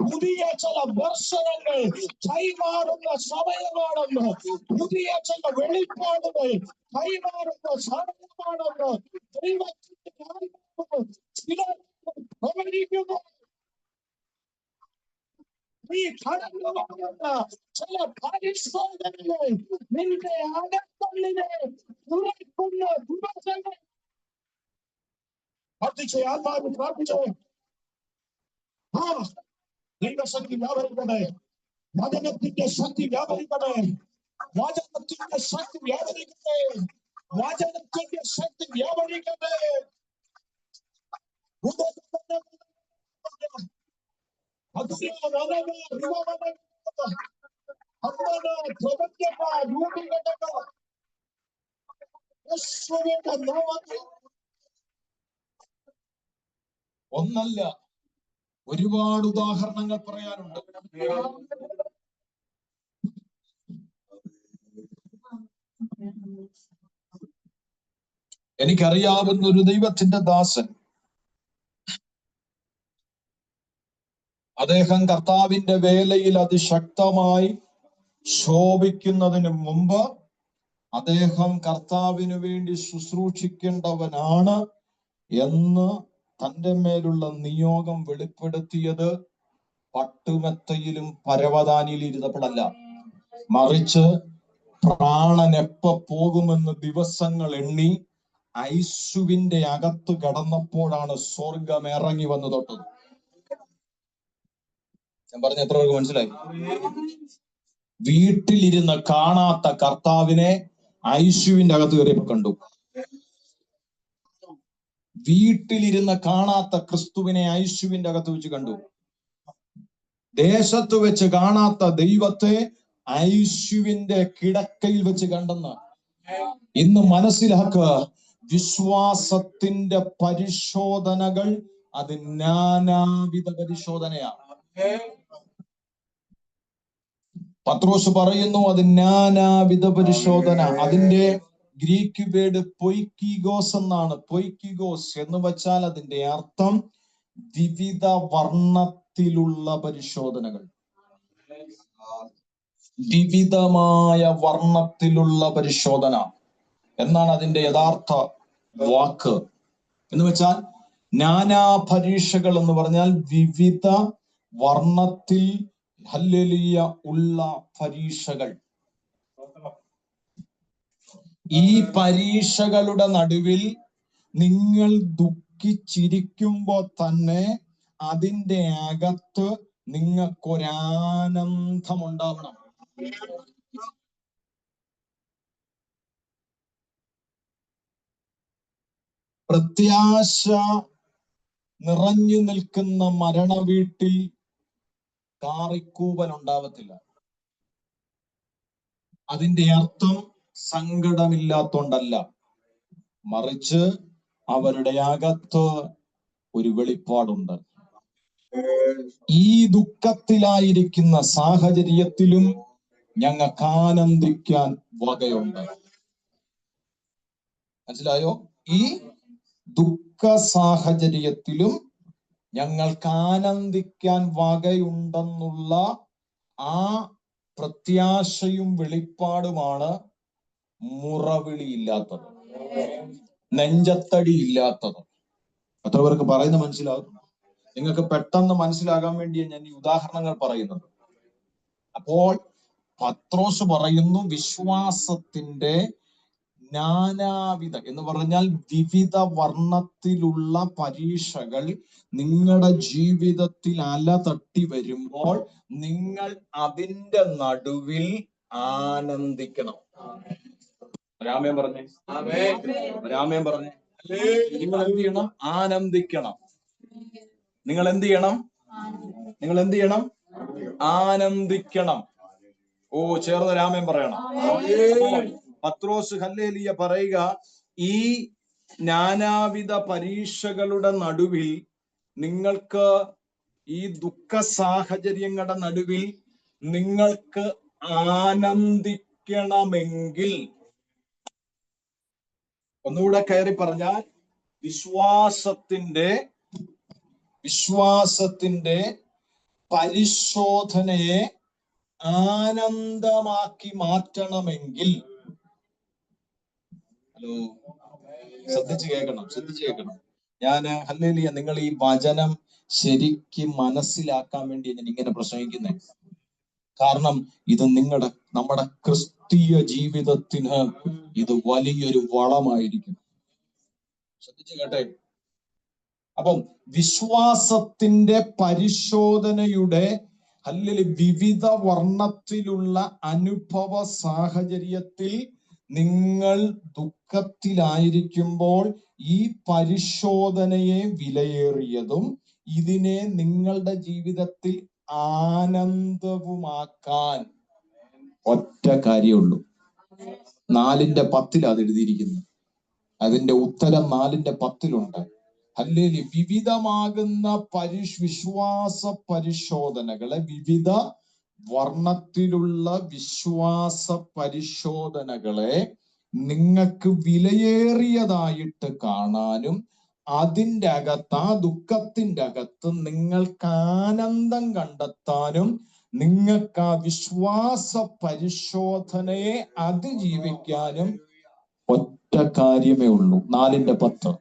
പുതിയ ചില ദർശനങ്ങൾ കൈമാറുന്ന സമയമാണെന്ന്, പുതിയ ചില വെളിപ്പാടുകൾ കൈമാറുന്ന സമയമാണെന്ന് ദൈവത്തിന്റെ ചില പ്രവചിക്കുന്നു. നീ കടന്നു പോകുന്ന ചില പരിശോധനകൾ നിന്റെ അകത്തള്ളിനെ തുറക്കുന്ന ദിവസങ്ങൾ. ആത്മാവ് പ്രാർത്ഥിച്ചോ. ദൈവശക്തി വ്യാപരിക്കട്ടെ, വചനത്തിന്റെ ശക്തി വ്യാപരിക്കട്ടെ, വചനത്തിന്റെ ശക്തി വ്യാപരിക്കട്ടെ, വചനത്തിന്റെ ശക്തി വ്യാപരിക്കട്ടെ. ഒന്നല്ല, ഒരുപാട് ഉദാഹരണങ്ങൾ പറയാനുണ്ട്. എനിക്കറിയാവുന്ന ഒരു ദൈവത്തിന്റെ ദാസൻ, അദ്ദേഹം കർത്താവിന്റെ വേലയിൽ അതിശക്തമായി ശോഭിക്കുന്നതിന് മുമ്പ് അദ്ദേഹം കർത്താവിന് വേണ്ടി ശുശ്രൂഷിക്കേണ്ടവനാണ് എന്ന് തന്റെ മേലുള്ള നിയോഗം വെളിപ്പെടുത്തിയത് പട്ടുമെത്തയിലും പരവതാനിയിലും ഇരുന്നപ്പോഴല്ല, മറിച്ച് പ്രാണൻ എപ്പ പോകുമെന്ന് ദിവസങ്ങൾ എണ്ണി ഐശുവിന്റെ അകത്ത് കടന്നപ്പോഴാണ് സ്വർഗം ഇറങ്ങി വന്നു തൊട്ടത്. ഞാൻ പറഞ്ഞ എത്ര പേർക്ക് മനസ്സിലായി? വീട്ടിലിരുന്ന് കാണാത്ത കർത്താവിനെ ഐശുവിന്റെ അകത്ത് കയറിയപ്പോ കണ്ടു. വീട്ടിലിരുന്ന് കാണാത്ത ക്രിസ്തുവിനെ ഐശുവിന്റെ അകത്ത് വെച്ച് കണ്ടു. ദേശത്ത് വെച്ച് കാണാത്ത ദൈവത്തെ ഐശുവിന്റെ കിടക്കയിൽ വെച്ച് കണ്ടെന്ന് ഇന്ന് മനസ്സിലാക്കുക. വിശ്വാസത്തിന്റെ പരിശോധനകൾ അത് നാനാവിധ പരിശോധനയാണ്. പത്രോസ് പറയുന്നു അത് നാനാവിധ പരിശോധന. അതിന്റെ ഗ്രീക്ക് വേർഡ് പൊയ്ക്കിഗോസ് എന്നാണ്. പൊയ്ക്കിഗോസ് എന്ന് വെച്ചാൽ അതിന്റെ അർത്ഥം വിവിധ വർണ്ണത്തിലുള്ള പരിശോധനകൾ, വിവിധമായ വർണ്ണത്തിലുള്ള പരിശോധന എന്നാണ് അതിന്റെ യഥാർത്ഥ വാക്ക്. എന്ന് വെച്ചാൽ നാനാ പരീക്ഷകൾ എന്ന് പറഞ്ഞാൽ വിവിധ വർണ്ണത്തിൽ ഹല്ലേലൂയ ഉള്ള പരീക്ഷകൾ. ഈ പരീക്ഷകളുടെ നടുവിൽ നിങ്ങൾ ദുഃഖിച്ചിരിക്കുമ്പോൾ തന്നെ അതിന്റെ അകത്ത് നിങ്ങൾക്കൊരാനന്ദം ഉണ്ടാവണം. പ്രത്യാശ നിറഞ്ഞു നിൽക്കുന്ന മരണവീട്ടിൽ കാറിക്കൂവൽ ഉണ്ടാവത്തില്ല. അതിന്റെ അർത്ഥം സങ്കടമില്ലാത്തോണ്ടല്ല, മറിച്ച് അവരുടെ അകത്ത് ഒരു വെളിപ്പാടുണ്ട്. ഈ ദുഃഖത്തിലായിരിക്കുന്ന സാഹചര്യത്തിലും ഞങ്ങൾക്ക് ആനന്ദിക്കാൻ വകയുണ്ട്. മനസ്സിലായോ? ഈ ദുഃഖ സാഹചര്യത്തിലും ഞങ്ങൾക്ക് ആനന്ദിക്കാൻ വകയുണ്ടെന്നുള്ള ആ പ്രത്യാശയും വെളിപ്പാടുമാണ് മുറവിളിയില്ലാത്തത്, നെഞ്ചത്തടി ഇല്ലാത്തത്. എത്ര പേർക്ക് പറയുന്നത് മനസ്സിലാകും? നിങ്ങൾക്ക് പെട്ടെന്ന് മനസ്സിലാകാൻ വേണ്ടിയാണ് ഞാൻ ഈ ഉദാഹരണങ്ങൾ പറയുന്നത്. അപ്പോൾ പത്രോസ് പറയുന്നു, വിശ്വാസത്തിന്റെ നാനാവിധ എന്ന് പറഞ്ഞാൽ വിവിധ വർണ്ണത്തിലുള്ള പരീക്ഷകൾ നിങ്ങളുടെ ജീവിതത്തിൽ അലതട്ടി വരുമ്പോൾ നിങ്ങൾ അതിന്റെ നടുവിൽ ആനന്ദിക്കണം. രാമേൻ പറഞ്ഞേ, രാമേൻ പറഞ്ഞേ. നിങ്ങൾ എന്ത് ചെയ്യണം? ആനന്ദിക്കണം. നിങ്ങൾ എന്ത് ചെയ്യണം? നിങ്ങൾ എന്ത് ചെയ്യണം? ആനന്ദിക്കണം. ഓ, ചേർന്ന് രാമേൻ പറയണം. പത്രോസ് ഹല്ലേലൂയ പറയുക, ഈ നാനാവിധ പരീക്ഷകളുടെ നടുവിൽ നിങ്ങൾക്ക്, ഈ ദുഃഖ സാഹചര്യങ്ങളുടെ നടുവിൽ നിങ്ങൾക്ക് ആനന്ദിക്കണമെങ്കിൽ, ഒന്നുകൂടെ കയറി പറഞ്ഞാൽ, വിശ്വാസത്തിന്റെ പരിശോധനയെ ആനന്ദമാക്കി മാറ്റണമെങ്കിൽ, ഹലോ, ശ്രദ്ധിച്ചു കേൾക്കണം. ഞാൻ ഹല്ലേലൂയ, നിങ്ങൾ ഈ വചനം ശരിക്കും മനസ്സിലാക്കാൻ വേണ്ടി ഞാൻ ഇങ്ങനെ പ്രസംഗിക്കുന്നത്. കാരണം ഇത് നമ്മുടെ ക്രിസ്തീയ ജീവിതത്തിന് ഇത് വലിയൊരു വളമായിരിക്കും. ശ്രദ്ധിച്ചു കേട്ടെ. അപ്പം വിശ്വാസത്തിന്റെ പരിശോധനയുടെ അല്ലെങ്കിൽ വിവിധ വർണ്ണത്തിലുള്ള അനുഭവ സാഹചര്യത്തിൽ നിങ്ങൾ ദുഃഖത്തിലായിരിക്കുമ്പോൾ ഈ പരിശോധനയെ വിലയേറിയതും ഇതിനെ നിങ്ങളുടെ ജീവിതത്തിൽ ആനന്ദവുമാക്കാൻ ഒറ്റ കാര്യമുള്ളൂ. 4:10 അത് എഴുതിയിരിക്കുന്നത്. അതിന്റെ ഉത്തരം 4:10 ഹല്ലേലൂയ. വിവിധമാകുന്ന വിശ്വാസ പരിശോധനകളെ, വിവിധ വർണ്ണത്തിലുള്ള വിശ്വാസ പരിശോധനകളെ നിങ്ങൾക്ക് വിലയേറിയതായിട്ട് കാണാനും അതിൻ്റെ അകത്ത്, ആ ദുഃഖത്തിന്റെ അകത്ത് നിങ്ങൾക്ക് ആനന്ദം കണ്ടെത്താനും നിങ്ങൾക്ക് ആ വിശ്വാസ പരിശോധനയെ അതിജീവിക്കാനും ഒറ്റ കാര്യമേ ഉള്ളൂ. 4:10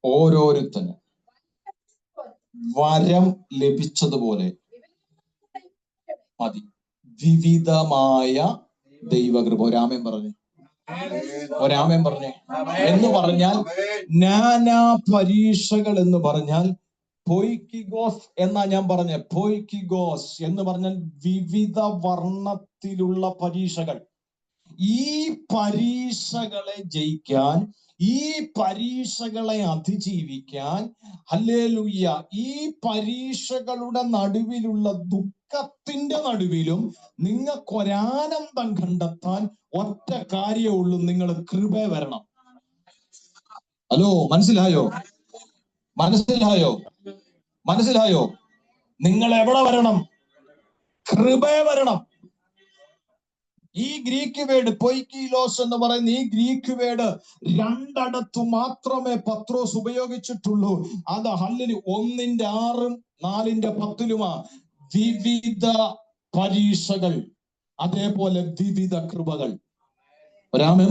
ഓരോരുത്തരും വരം ലഭിച്ചതുപോലെ മതി. വിവിധമായ ദൈവകൃപ. ഒരാമേൻ പറഞ്ഞേ, എന്ന് പറഞ്ഞാൽ നാനാ പരീക്ഷകൾ എന്ന് പറഞ്ഞാൽ പോയിക്കിഗോസ് എന്നാ ഞാൻ പറഞ്ഞ. പോയിക്കിഗോസ് എന്ന് പറഞ്ഞാൽ വിവിധ വർണ്ണത്തിലുള്ള പരീക്ഷകൾ. ഈ പരീക്ഷകളെ ജയിക്കാൻ, ഈ പരീക്ഷകളെ അതിജീവിക്കാൻ, ഹല്ലേലൂയ, ഈ പരീക്ഷകളുടെ നടുവിലുള്ള ദുഃഖത്തിന്റെ നടുവിലും നിങ്ങൾക്കൊരാനന്ദം കണ്ടെത്താൻ ഒറ്റ കാര്യമുള്ളൂ, നിങ്ങൾ കൃപ വരണം. ഹലോ, മനസ്സിലായോ? നിങ്ങൾ എവിടെ വരണം? കൃപ വരണം. ഈ ഗ്രീക്ക് വേർഡ് പൊയ്ക്കീലോസ് എന്ന് പറയുന്ന ഈ ഗ്രീക്ക് വേർഡ് 2 മാത്രമേ പത്രോസ് ഉപയോഗിച്ചിട്ടുള്ളൂ. അത് ഹല്ലേലൂയ 1:6 4:10 വിവിധ പരീക്ഷകൾ, അതേപോലെ വിവിധ കൃപകൾ. ഒരാമേൻ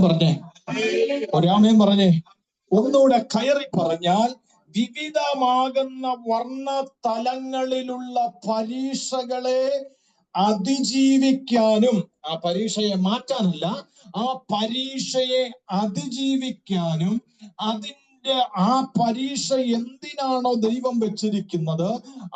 പറഞ്ഞേ. ഒന്നുകൂടെ കയറി പറഞ്ഞാൽ, വിവിധമാകുന്ന വർണ്ണതലങ്ങളിലുള്ള പരീക്ഷകളെ അതിജീവിക്കാനും, ആ പരീക്ഷയെ മാറ്റാനല്ല, ആ പരീക്ഷയെ അതിജീവിക്കാനും, ആ പരീക്ഷ എന്തിനാണോ ദൈവം വെച്ചിരിക്കുന്നത്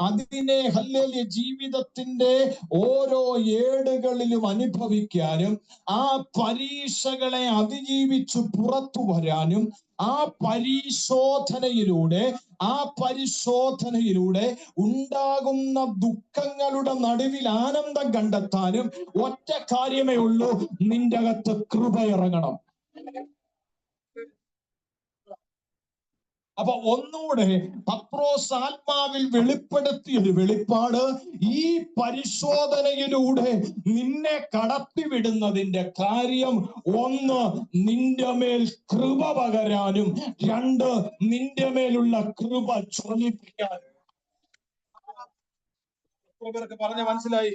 അതിനെ ഹല്ലേലൂയ ജീവിതത്തിന്റെ ഓരോ ഏടുകളിലും അനുഭവിക്കാനും, ആ പരീക്ഷകളെ അതിജീവിച്ചു പുറത്തു വരാനും, ആ പരിശോധനയിലൂടെ ഉണ്ടാകുന്ന ദുഃഖങ്ങളുടെ നടുവിൽ ആനന്ദം കണ്ടെത്താനും ഒറ്റ കാര്യമേ ഉള്ളൂ, നിന്റെ അകത്ത് കൃപ ഇറങ്ങണം. അപ്പൊ ഒന്നുകൂടെ പത്രോസ് ആത്മാവിൽ വെളിപ്പെടുത്തിയ ഒരു വെളിപ്പാട്, ഈ പരിശോധനയിലൂടെ നിന്നെ കടത്തിവിടുന്നതിന്റെ കാര്യം, ഒന്ന്, നിന്റെ മേൽ കൃപ പകരാനും, രണ്ട്, നിന്റെ മേലുള്ള കൃപ ചൊരിപ്പിക്കാനും. എത്ര പേർക്ക് പറഞ്ഞ മനസ്സിലായി?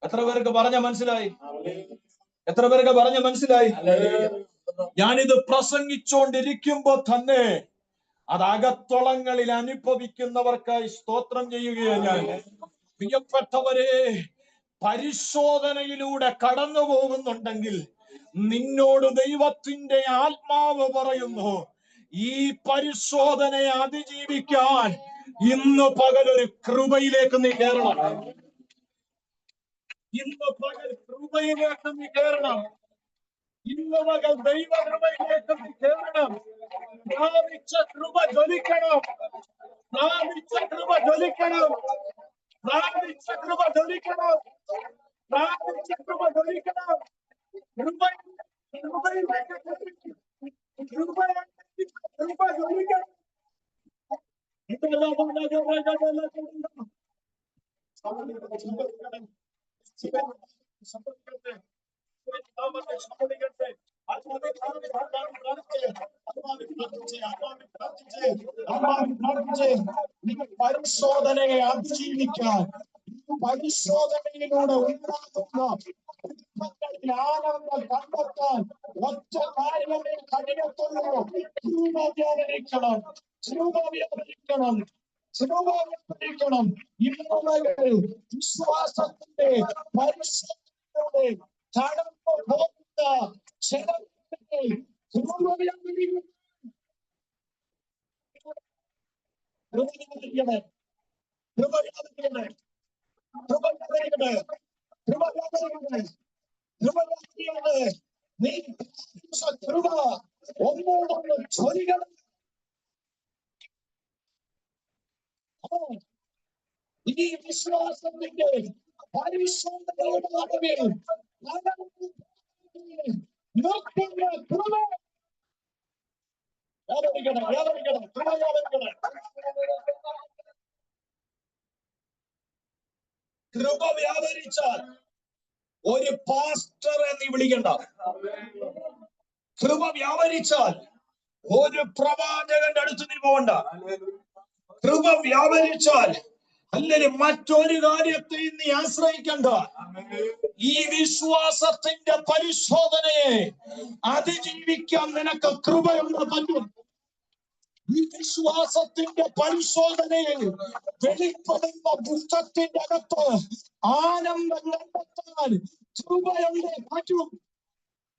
എത്ര പേർക്ക് പറഞ്ഞ മനസ്സിലായി? എത്ര പേർക്ക് പറഞ്ഞ മനസ്സിലായി? ഞാനിത് പ്രസംഗിച്ചുകൊണ്ടിരിക്കുമ്പോ തന്നെ അത് അകത്തളങ്ങളിൽ അനുഭവിക്കുന്നവർക്കായി സ്തോത്രം ചെയ്യുകയാണ് ഞാൻ. പ്രിയപ്പെട്ടവരെ, പരിശോധനയിലൂടെ കടന്നു പോകുന്നുണ്ടെങ്കിൽ നിന്നോട് ദൈവത്തിന്റെ ആത്മാവ് പറയുന്നു, ഈ പരിശോധനയെ അതിജീവിക്കാൻ ഇന്ന് പകൽ ഒരു കൃപയിലേക്ക് നീ കയറണം. ഇന്ന് പകൽ കൃപയിലേക്ക് നീ കയറണം. ഇന്ന് പകൽ ദൈവ കൃപയിലേക്ക് നീ കയറണം. പ്രാപിച്ച കൃപ ജ്വലിക്കണം. പ്രാപിച്ച കൃപ ജ്വലിക്കണം. പ്രാപിച്ച കൃപ ജ്വലിക്കണം. പ്രാപിച്ച കൃപ ജ്വലിക്കണം. കൃപയിലേക്ക് കൃപ ജ്വലിക്കണം. പരിശോധനയെ അതിജീവിക്കാൻ, പരിശോധനയിലൂടെ ഉണ്ടാകുന്ന ആനന്ദം കണ്ടെത്താൻ ഒറ്റ കാര്യമേ കഴിയത്തുള്ളൂ. കൃപ വ്യാപരിക്കണം. കൃപ വ്യാപരിക്കണം. കൃപ വ്യാപരിക്കണം. ഇന്നുള്ളവരെ വിശ്വാസത്തിന്റെ പരിശോധനയിലൂടെ കടന്നു പോകുന്ന ജനത്തെ കൃപ വ്യാപരിക്കണം. കൃപ വ്യാപരിക്കണേ. കൃപ വ്യാപരിക്കണേ. കൃപ വ്യാപരിക്കണേ. കൃപ വ്യാപരിക്കണേ. കൃപ വ്യാപരിക്കണേ. നീ കൃപ ഒന്നോടൊന്ന് ചൊരിയണം. ഈ വിശ്വാസത്തിന്റെ പരിശോധനയുടെ നടുവിൽ കൃപ വ്യാപരിക്കണം. വ്യാപരിക്കണം. കൃപ വ്യാപരിക്കണം. കൃപ വ്യാപരിച്ചാൽ ഒരു പാസ്റ്ററെ നീ വിളിക്കണ്ട. കൃപ വ്യാപരിച്ചാൽ ഒരു പ്രവാചകന്റെ അടുത്ത് നീ പോകണ്ട. കൃപ വ്യാപരിച്ചാൽ അല്ലെങ്കിൽ മറ്റൊരു കാര്യത്തെയും നീ ആശ്രയിക്കണ്ട. ഈ വിശ്വാസത്തിന്റെ പരിശോധനയെ അതിജീവിക്കാൻ നിനക്ക് കൃപയുള്ള പറ്റും. ഈ വിശ്വാസത്തിന്റെ പരിശോധനയിൽ വെളിപ്പെടുന്ന ദുഃഖത്തിന്റെ അകത്ത് ആനന്ദം കണ്ടെത്താൻ കൃപയുടെ പറ്റും.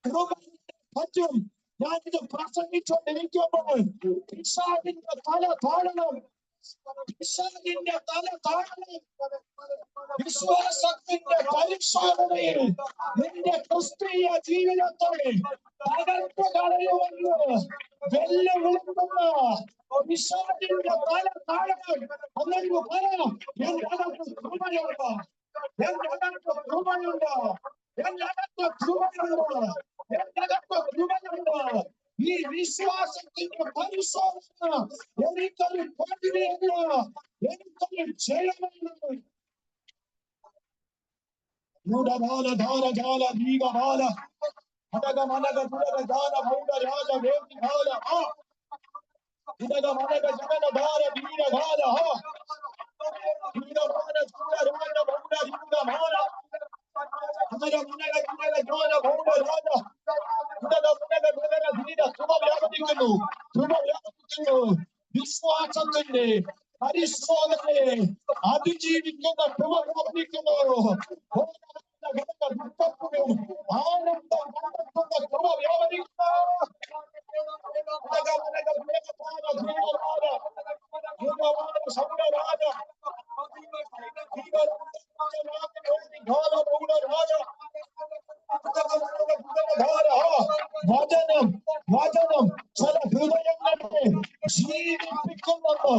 കൃപയുടെ പറ്റും. ഞാനിത് പ്രസംഗിച്ചുകൊണ്ടിരിക്കുമ്പോൾ പിശാചിന്റെ തല താഴണം. പിശാചിന്റെ തല താഴണം. വിശ്വാസത്തിന്റെ പരിശോധനയിൽ നിന്റെ ക്രിസ്തീയ ജീവിതത്തെ തകർത്ത് കളയുമെന്ന് വെല്ലുവിളിക്കുന്ന പിശാചിന്റെ തല താഴണം. അന്നൊരു പറയാം, എന്റെ അകത്ത് കൃപയുണ്ട്. എന്റെ അകത്ത് കൃപയുണ്ട്. എന്റെ അകത്ത് കൃപയുണ്ട്. എന്റെ അകത്ത് കൃപയുണ്ട്. ഈ വിശ്വാസത്തിന്റെ പരിശോധന എനിക്കൊരു പതിവില്ല. എനിക്കൊരു ജയമാണ്. ൂഢകാല ദീപകാല ഹടക മനക പുരകാല മൗഢരാജ വേദികാല ഇടക മനക ജനകാല വീരകാല വീരമാന ചൂടരാജ മൗഢ ഹടക മനക ജനക ജാല മൗഢരാജ ഇടക മനക ജനക ധീര. കൃപ വ്യാപരിക്കുന്നു. കൃപ വ്യാപരിക്കുന്നു. വിശ്വാസത്തിന്റെ പരിശോധനയെ അതിജീവിക്കുന്ന കൃപ വ്യാപരിക്കുന്നു. ആനന്ദം കണ്ടെത്തുന്ന കൃപ വ്യാപരിക്കുന്നു. വചനം വചനം ചില ഹൃദയങ്ങളെ ജീവിപ്പിക്കുന്നത്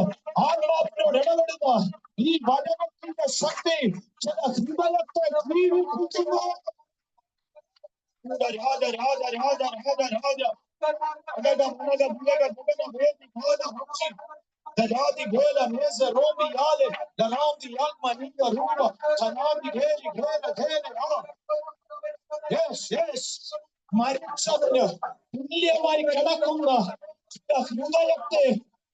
ആത്മാവിനോട് ഇടപെടുന്ന ഈ വചനത്തിന്റെ ശക്തി ചില ഹൃദയത്തെ ജീവിപ്പിക്കുന്നു. രാജ രാജ രാജ രാജ രാജ മരിച്ചതിന് തുല്യമായി കിടക്കുന്ന ഹൃദയത്തെ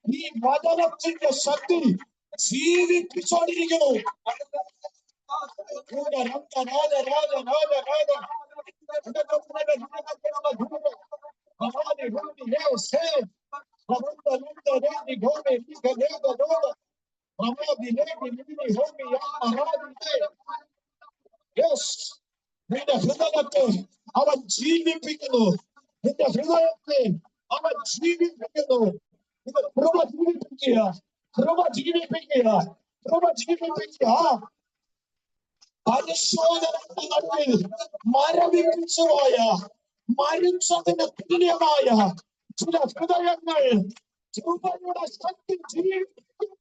ഈ വചനത്തിന്റെ ശക്തി ജീവിപ്പിച്ചോണ്ടിരിക്കുന്നു. നിന്റെ ഹൃദയത്തെ അവൻ ജീവിപ്പിക്കുന്നു. നിന്റെ ഹൃദയത്തെ അവൻ ജീവിപ്പിക്കുന്നു. ഇത് കൃപ ജീവിപ്പിക്കുക, കൃപ ജീവിപ്പിക്കുക, കൃപ ജീവിപ്പിക്കുക. പരിശോധനയുടെ നടുവിൽ മരവിപ്പിച്ചു പോയ, മരിച്ചതിന് തുല്യമായ ചില ഹൃദയങ്ങൾ കൃപയുടെ ശക്തി ജീവിപ്പിക്കുന്നു.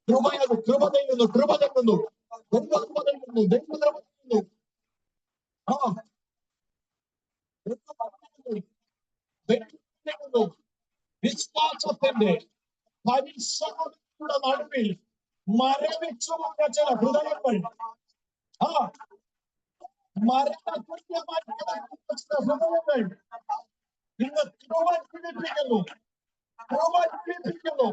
കൃപ തരുന്നു, കൃപ തരുന്നു, കൃപ തരുന്നു, ദൈവം തരുന്നു. വിശ്വാസത്തിന്റെ പരിശ്രമങ്ങളുടെ നടുവിൽ മരവിച്ചു പോയ ചില ഹൃദയങ്ങൾ, മരണതുല്യമായ ചില ഹൃദയങ്ങൾ ഇന്ന് കൃപ ജീവിപ്പിക്കുന്നു, കൃപ ജീവിപ്പിക്കുന്നു.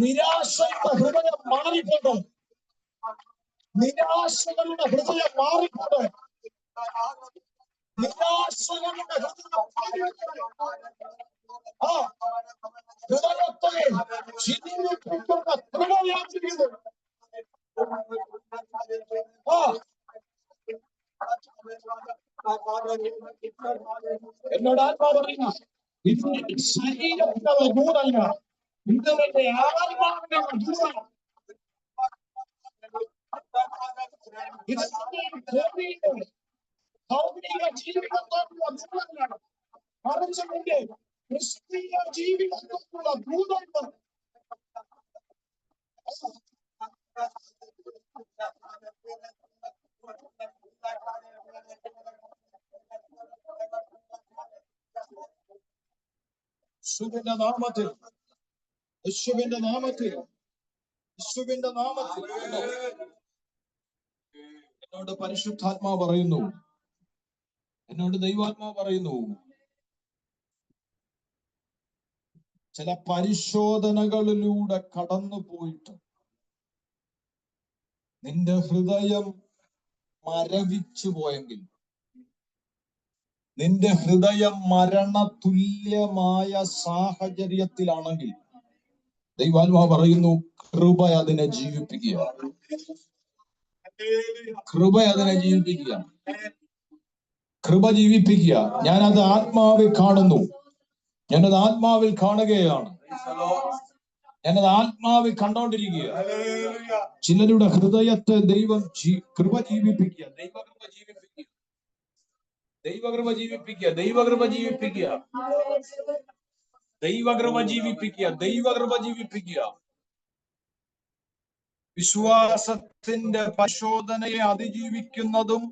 നിരാശയുടെ ഹൃദയം മാറിക്കൊണ്ട്, നിരാശകളുടെ ഹൃദയം മാറിക്കൊണ്ട്, നിരാശകളുടെ ഹൃദയം ഹൃദയത്തെ ജീവിപ്പിക്കുന്ന കൃപയായിരിക്കുന്നു. എന്നോട് ആത്മാവ് പറയുന്ന ഇത് ശരീരത്തിനുള്ള ദൂതല്ല, ഇത് എന്റെ ആത്മാവിനുള്ള ദൂതമാണ്. ഇത് ഭൗതിക ജീവിതത്തോടുള്ള ദൂതമാണ്, മറിച്ച് എന്റെ ക്രിസ്തീയ ജീവിതത്തോടുള്ള ദൂതമാണ്. യേശുവിന്റെ നാമത്തിൽ, യേശുവിന്റെ നാമത്തിൽ, യേശുവിന്റെ നാമത്തിൽ എന്നോട് പരിശുദ്ധാത്മാവ് പറയുന്നു, എന്നോട് ദൈവാത്മാവ് പറയുന്നു, ചില പരിശോധനകളിലൂടെ കടന്നു പോയിട്ട് നിന്റെ ഹൃദയം മരവിച്ചു പോയെങ്കിൽ, നിന്റെ ഹൃദയം മരണതുല്യമായ സാഹചര്യത്തിലാണെങ്കിൽ, ദൈവാത്മാവ് പറയുന്നു, കൃപ അതിനെ ജീവിപ്പിക്കുക, കൃപ അതിനെ ജീവിപ്പിക്കുക, കൃപ ജീവിപ്പിക്കുക. ഞാനത് ആത്മാവിൽ കാണുന്നു, ഞാനത് ആത്മാവിൽ കാണുകയാണ്, ഞാനത് ആത്മാവിൽ കണ്ടോണ്ടിരിക്കുക. ചിലരുടെ ഹൃദയത്തെ ദൈവം കൃപ ജീവിപ്പിക്കുക, ദൈവകൃപ ജീവിപ്പിക്കുക, ദൈവകൃപ ജീവിപ്പിക്കുക, ദൈവകൃപ ജീവിപ്പിക്കുക, ദൈവകൃപ ജീവിപ്പിക്കുക, ദൈവകൃപ ജീവിപ്പിക്കുക. വിശ്വാസത്തിന്റെ പരിശോധനയെ അതിജീവിക്കുന്നതും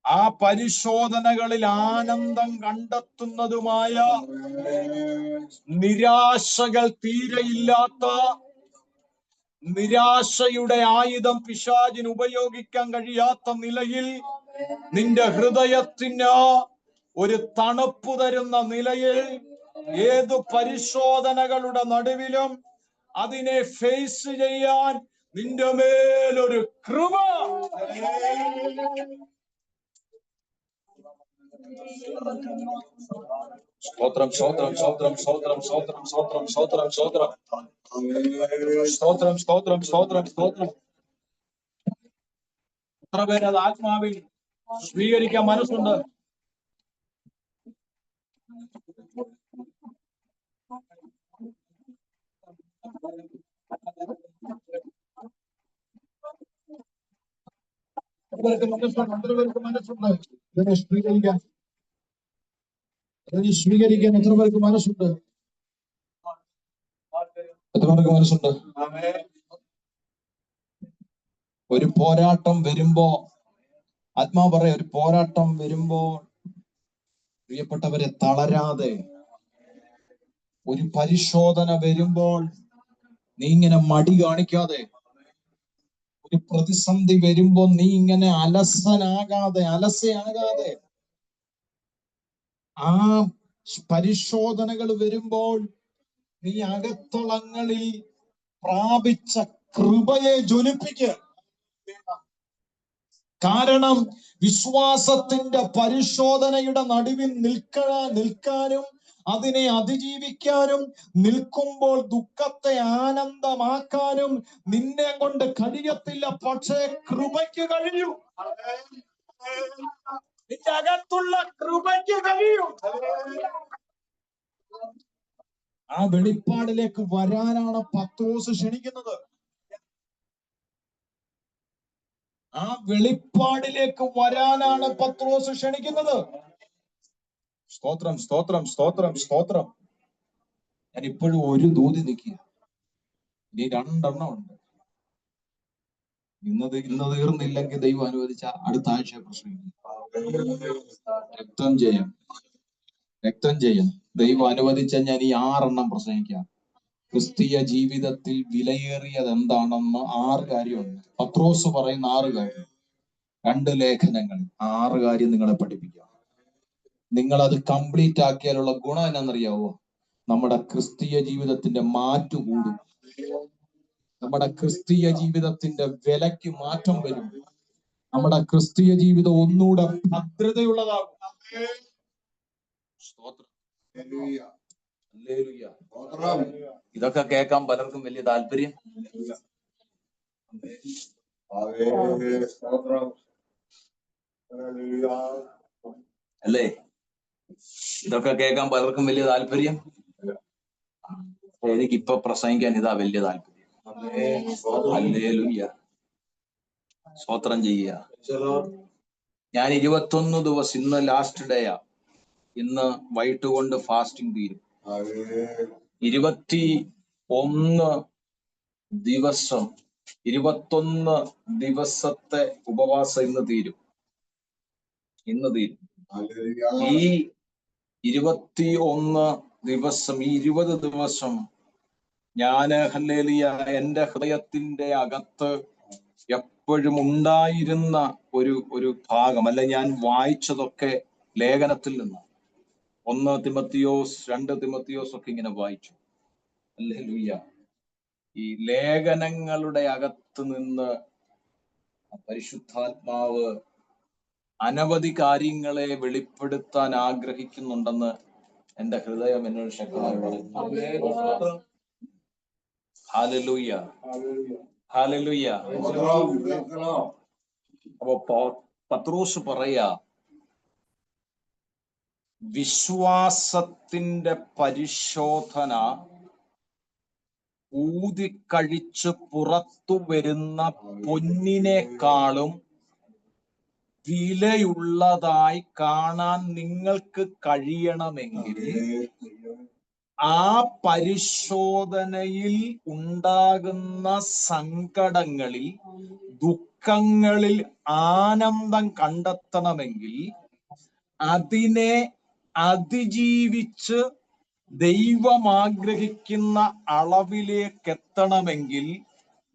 ആ പരിശോധനകളിൽ ആനന്ദം കണ്ടെത്തുന്നതുമായ, നിരാശകൾ തീരെയില്ലാത്ത, നിരാശയുടെ ആയുധം പിശാചിന് ഉപയോഗിക്കാൻ കഴിയാത്ത നിലയിൽ നിന്റെ ഹൃദയത്തിന് ഒരു തണുപ്പ് തരുന്ന നിലയിൽ ഏതു പരിശോധനകളുടെ നടുവിലും അതിനെ ഫേസ് ചെയ്യാൻ നിന്റെ മേലൊരു കൃപ. സ്തോത്രം, സ്തോത്രം, സ്തോത്രം, സ്തോത്രം, സ്തോത്രം, സ്തോത്രം, സ്തോത്രം, സ്തോത്രം, സ്തോത്രം, സ്തോത്രം, സ്തോത്രം, സ്തോത്രം. എത്ര പേര് അത് ആത്മാവിൽ സ്വീകരിക്കാൻ മനസ്സുണ്ട്? മനസ്സുണ്ട്, മനസ്സുണ്ട്. ഇതിനെ സ്വീകരിക്കാൻ സ്വീകരിക്കാൻ എത്ര പേർക്ക് മനസ്സുണ്ട്? എത്ര പേർക്ക് മനസ്സുണ്ട്? ഒരു പോരാട്ടം വരുമ്പോ, ആത്മാ പറയാ, ഒരു പോരാട്ടം വരുമ്പോ പ്രിയപ്പെട്ടവരെ തളരാതെ, ഒരു പരിശോധന വരുമ്പോൾ നീ ഇങ്ങനെ മടി കാണിക്കാതെ, ഒരു പ്രതിസന്ധി വരുമ്പോ നീ ഇങ്ങനെ അലസയാകാതെ, ആ പരിശോധനകൾ വരുമ്പോൾ നീ അകത്തളങ്ങളിൽ പ്രാപിച്ച കൃപയെ ജ്വലിപ്പിക്കുക. കാരണം വിശ്വാസത്തിന്റെ പരിശോധനയുടെ നടുവിൽ നിൽക്കാനും അതിനെ അതിജീവിക്കാനും, നിൽക്കുമ്പോൾ ദുഃഖത്തെ ആനന്ദമാക്കാനും നിന്നെ കൊണ്ട് കഴിയത്തില്ല. പക്ഷേ കൃപയ്ക്ക് കഴിയൂ. നിന്റെ അകത്തുള്ള കൃപയ്ക്ക് കഴിയൂ. ആ വെളിപ്പാടിലേക്ക് വരാനാണ് പത്രോസ് ക്ഷണിക്കുന്നത്. ആ വെളിപ്പാടിലേക്ക് വരാനാണ് പത്രോസ് ക്ഷണിക്കുന്നത്. സ്തോത്രം, സ്തോത്രം, സ്തോത്രം, സ്തോത്രം. ഞാൻ ഇപ്പോഴും ഒരു ദൂതി നിൽക്കുക. ഇനി 2 ഉണ്ട്. ഇന്ന് തീർന്നില്ലെങ്കിൽ ദൈവം അനുവദിച്ച അടുത്ത ആഴ്ച പ്രശ്നം. രക്തം ചെയ്യാം. ദൈവം അനുവദിച്ച ഞാൻ ഈ 6 പ്രസംഗിക്കാം. ക്രിസ്തീയ ജീവിതത്തിൽ വിലയേറിയത് എന്താണെന്ന് 6 കാര്യമുണ്ട്. പത്രോസ് പറയുന്ന 6 കാര്യം. 2 ലേഖനങ്ങൾ 6 കാര്യം നിങ്ങളെ പഠിപ്പിക്കാം. നിങ്ങൾ അത് കംപ്ലീറ്റ് ആക്കിയാലുള്ള ഗുണം എന്നാണെന്നറിയാവോ? നമ്മുടെ ക്രിസ്തീയ ജീവിതത്തിന്റെ മാറ്റു കൂടും. നമ്മുടെ ക്രിസ്തീയ ജീവിതത്തിന്റെ വിലയ്ക്ക് മാറ്റം വരും. നമ്മുടെ ക്രിസ്തീയ ജീവിതം ഒന്നുകൂടെ ഭദ്രതയുള്ളതാകും. ഇതൊക്കെ കേൾക്കാൻ പലർക്കും വലിയ താല്പര്യം അല്ലേ? ഇതൊക്കെ കേൾക്കാൻ പലർക്കും വലിയ താല്പര്യം. എനിക്കിപ്പൊ പ്രസംഗിക്കാൻ ഇതാ വലിയ താല്പര്യം. ഹല്ലേലൂയ, സ്തോത്രം ചെയ്യുക. ഞാൻ 21 ദിവസം, ഇന്ന് ലാസ്റ്റ് ഡേയാ. ഇന്ന് വൈകിട്ട് കൊണ്ട് ഫാസ്റ്റിംഗ് തീരും. 21 ദിവസം, 21 ദിവസത്തെ ഉപവാസം ഇന്ന് തീരും. ഈ 21 ദിവസം, ഈ 20 ദിവസം ഞാന് ഹല്ലേലൂയ എന്റെ ഹൃദയത്തിന്റെ അകത്ത് എപ്പോഴും ഉണ്ടായിരുന്ന ഒരു ഭാഗം, അല്ല, ഞാൻ വായിച്ചതൊക്കെ ലേഖനത്തിൽ നിന്ന് 1 തിമത്തിയോസ് 2 തിമത്തിയോസ് ഒക്കെ ഇങ്ങനെ വായിച്ചു. ഹല്ലേലൂയ. ഈ ലേഖനങ്ങളുടെ അകത്ത് നിന്ന് പരിശുദ്ധാത്മാവ് അനവധി കാര്യങ്ങളെ വെളിപ്പെടുത്താൻ ആഗ്രഹിക്കുന്നുണ്ടെന്ന് എന്റെ ഹൃദയം എന്നോട് ശക്തമായി പറയുന്നു. Hallelujah, hallelujah. അപ്പൊ പത്രോസ് പറയാ, വിശ്വാസത്തിന്റെ പരിശോധന ഊതിക്കഴിച്ച് പുറത്തു വരുന്ന പൊന്നിനേക്കാളും വിലയുള്ളതായി കാണാൻ നിങ്ങൾക്ക് കഴിയണമെങ്കിൽ ആ പരിശോധനയിൽ ഉണ്ടാകുന്ന സങ്കടങ്ങളിൽ, ദുഃഖങ്ങളിൽ ആനന്ദം കണ്ടെത്തണമെങ്കിൽ, അതിനെ അതിജീവിച്ച് ദൈവം ആഗ്രഹിക്കുന്ന അളവിലേക്ക് എത്തണമെങ്കിൽ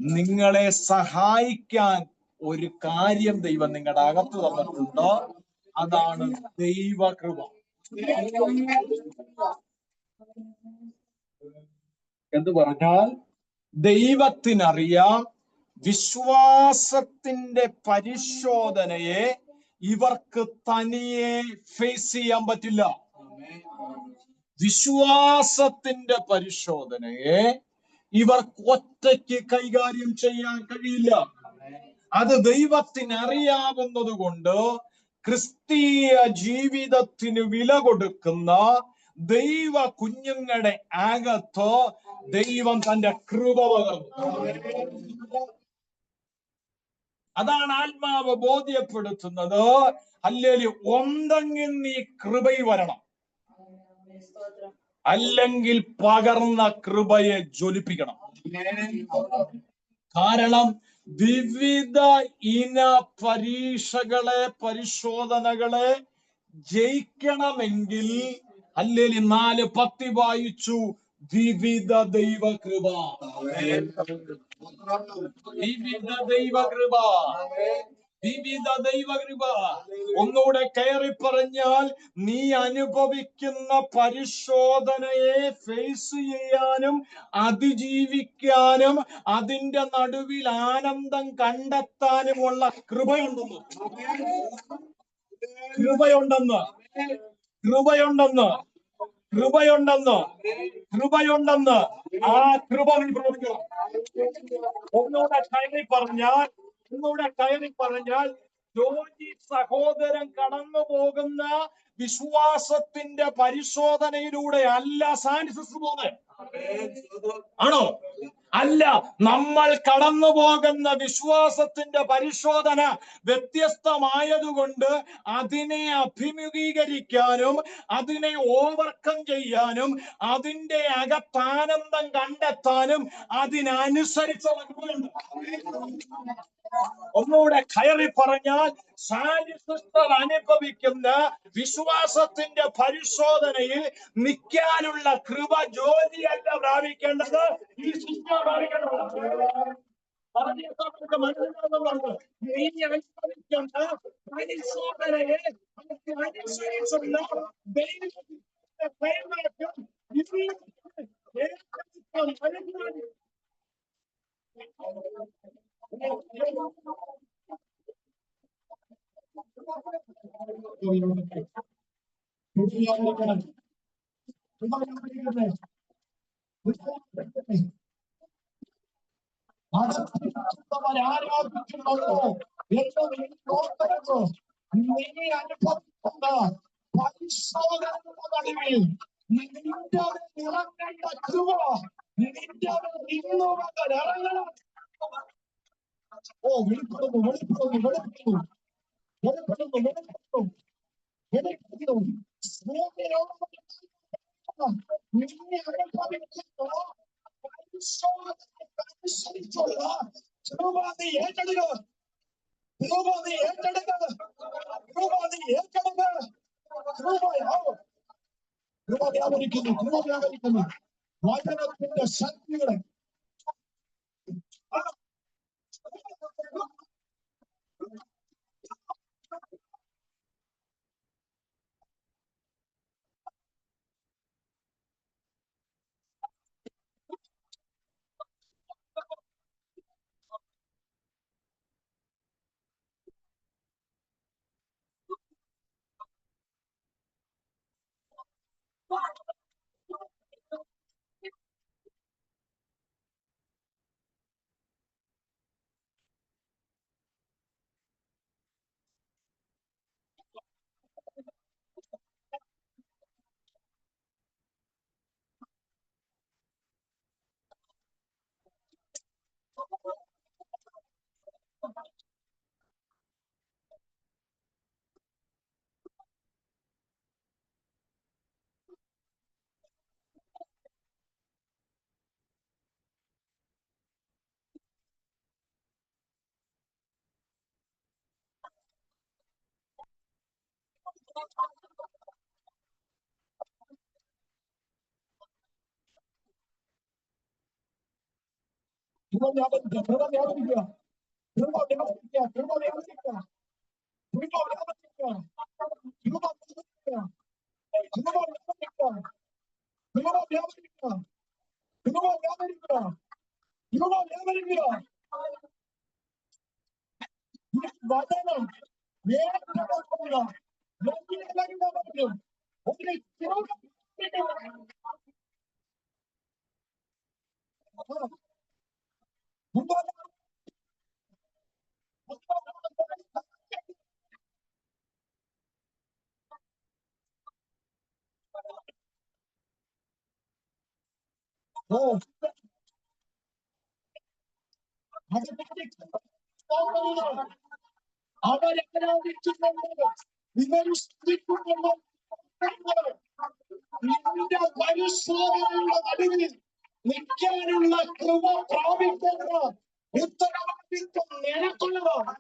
നിങ്ങളെ സഹായിക്കാൻ ഒരു കാര്യം ദൈവം നിങ്ങളുടെ അകത്ത് തന്നിട്ടുണ്ട്. അതാണ് ദൈവകൃപ. എന്ന് പറഞ്ഞാൽ ദൈവത്തിനറിയാം വിശ്വാസത്തിന്റെ പരിശോധനയെ ഇവർക്ക് തനിയെ ഫേസ് ചെയ്യാൻ പറ്റില്ല. വിശ്വാസത്തിന്റെ പരിശോധനയെ ഇവർക്ക് ഒറ്റയ്ക്ക് കൈകാര്യം ചെയ്യാൻ കഴിയില്ല. അത് ദൈവത്തിനറിയാവുന്നത് കൊണ്ട് ക്രിസ്തീയ ജീവിതത്തിന് വില കൊടുക്കുന്ന ദൈവ കുഞ്ഞുങ്ങളുടെ അകത്ത് ദൈവം തന്റെ കൃപ പകർന്നു. അതാണ് ആത്മാവ് ബോധ്യപ്പെടുത്തുന്നത്. ഹല്ലേലൂയ. ഒന്നെങ്കിൽ നീ കൃപയിൽ വരണം. അല്ലെങ്കിൽ പകർന്ന കൃപയെ ജ്വലിപ്പിക്കണം. കാരണം വിവിധ ഇന പരീക്ഷകളെ, പരിശോധനകളെ ജയിക്കണമെങ്കിൽ ഹല്ലേലൂയ 4:10 വായിച്ചു, വിവിധ ദൈവകൃപ, വിവിധ ദൈവകൃപ, വിവിധ ദൈവകൃപ. ഒന്നുകൂടെ കയറി പറഞ്ഞാൽ, നീ അനുഭവിക്കുന്ന പരിശോധനയെ ഫേസ് ചെയ്യാനും അതിജീവിക്കാനും അതിന്റെ നടുവിൽ ആനന്ദം കണ്ടെത്താനുമുള്ള കൃപയുണ്ടെന്ന്, കൃപയുണ്ടെന്ന്, കൃപയുണ്ടെന്ന്, കൃപയുണ്ടെന്ന്, കൃപയുണ്ടെന്ന്. ആ കൃപ നീ പ്രവർത്തിക്കണം. ഒന്നുകൂടെ കയറി പറഞ്ഞാൽ, ജോജി സഹോദരൻ കടന്നു പോകുന്ന വിശ്വാസത്തിന്റെ പരിശോധനയിലൂടെ അല്ല സാൻസിസ് പോകുന്നത്. ആണോ? അല്ല. നമ്മൾ കടന്നു പോകുന്ന വിശ്വാസത്തിന്റെ പരിശോധന വ്യത്യസ്തമായതുകൊണ്ട് അതിനെ അഭിമുഖീകരിക്കാനും അതിനെ ഓവർകം ചെയ്യാനും അതിന്റെ അകത്താനന്ദം കണ്ടെത്താനും അതിനനുസരിച്ചുള്ള കൃപയുണ്ട്. ഒന്നുകൂടെ കയറി പറഞ്ഞാൽ, സാലി സിസ്റ്റർ അനുഭവിക്കുന്ന വിശ്വാസത്തിന്റെ പരിശോധനയിൽ നിൽക്കാനുള്ള കൃപ ജോലിയല്ല പ്രാപിക്കേണ്ടത്, ഈ സിസ്റ്റർ പ്രാപിക്കേണ്ടത്. മനസ്സിലാകുന്നുണ്ട്. നീ അനുഭവിക്കുന്ന പരിശോധനയെ അനുസരിച്ചുള്ള ദൈവത്തിന്റെ കൈമാറ്റം ആരാധിക്കുന്നുണ്ടോ എന്ന് നീ അനുഭവിക്കുന്ന പരിശോധനയുടെ നടുവിൽ നിന്റെ നിറങ്ങേണ്ട കൃപ നിന്റെ നിന്നുകൊണ്ട് ഇറങ്ങണം. ഓ, വെളിപ്പെടുന്നു, വെളിപ്പെടുന്നു, വെളിപ്പെടുന്നു, വെളിപ്പെടുന്നു, വെളിപ്പെടുന്നു, വെളിപ്പെടുന്നു. നീ അനുഭവിക്കുന്ന പരിശോധനയ്ക്കനുസരിച്ചുള്ള കൃപ നീ ഏറ്റെടുക്കുക, കൃപ നീ ഏറ്റെടുക്കുക, കൃപ നീ ഏറ്റെടുക്കുക. കൃപ വ്യാപരിക്കുന്നു, കൃപ വ്യാപരിക്കുന്നു. വചനത്തിന്റെ ശക്തികളെ കൃപ വ്യാപരിക്കുക, കൃപ വ്യാപരിക്കുക, കൃപ വ്യാപരിക്കുക, കൃപ വ്യാപരിക്കുക, കൃപ വ്യാപരിക്കുക, കൃപ വ്യാപരിക്കുക, കൃപ വ്യാപരിക്കുക, കൃപ വ്യാപരിക്കുക, കൃപ വ്യാപരിക്കുക, കൃപ വ്യാപരിക്കുക. വചനം ഏറ്റെടുക്കുക, ഒരു അവരാരാധിക്കുന്നുണ്ട്, ഇവർ സ്തുതിക്കുന്നുണ്ട്. നിന്റെ പരിശോധനയുടെ നടുവിൽ നിൽക്കാനുള്ള കൃപ പ്രാപിക്കേണ്ട ഉത്തരവാദിത്വം നിനക്കുള്ളതാണ്.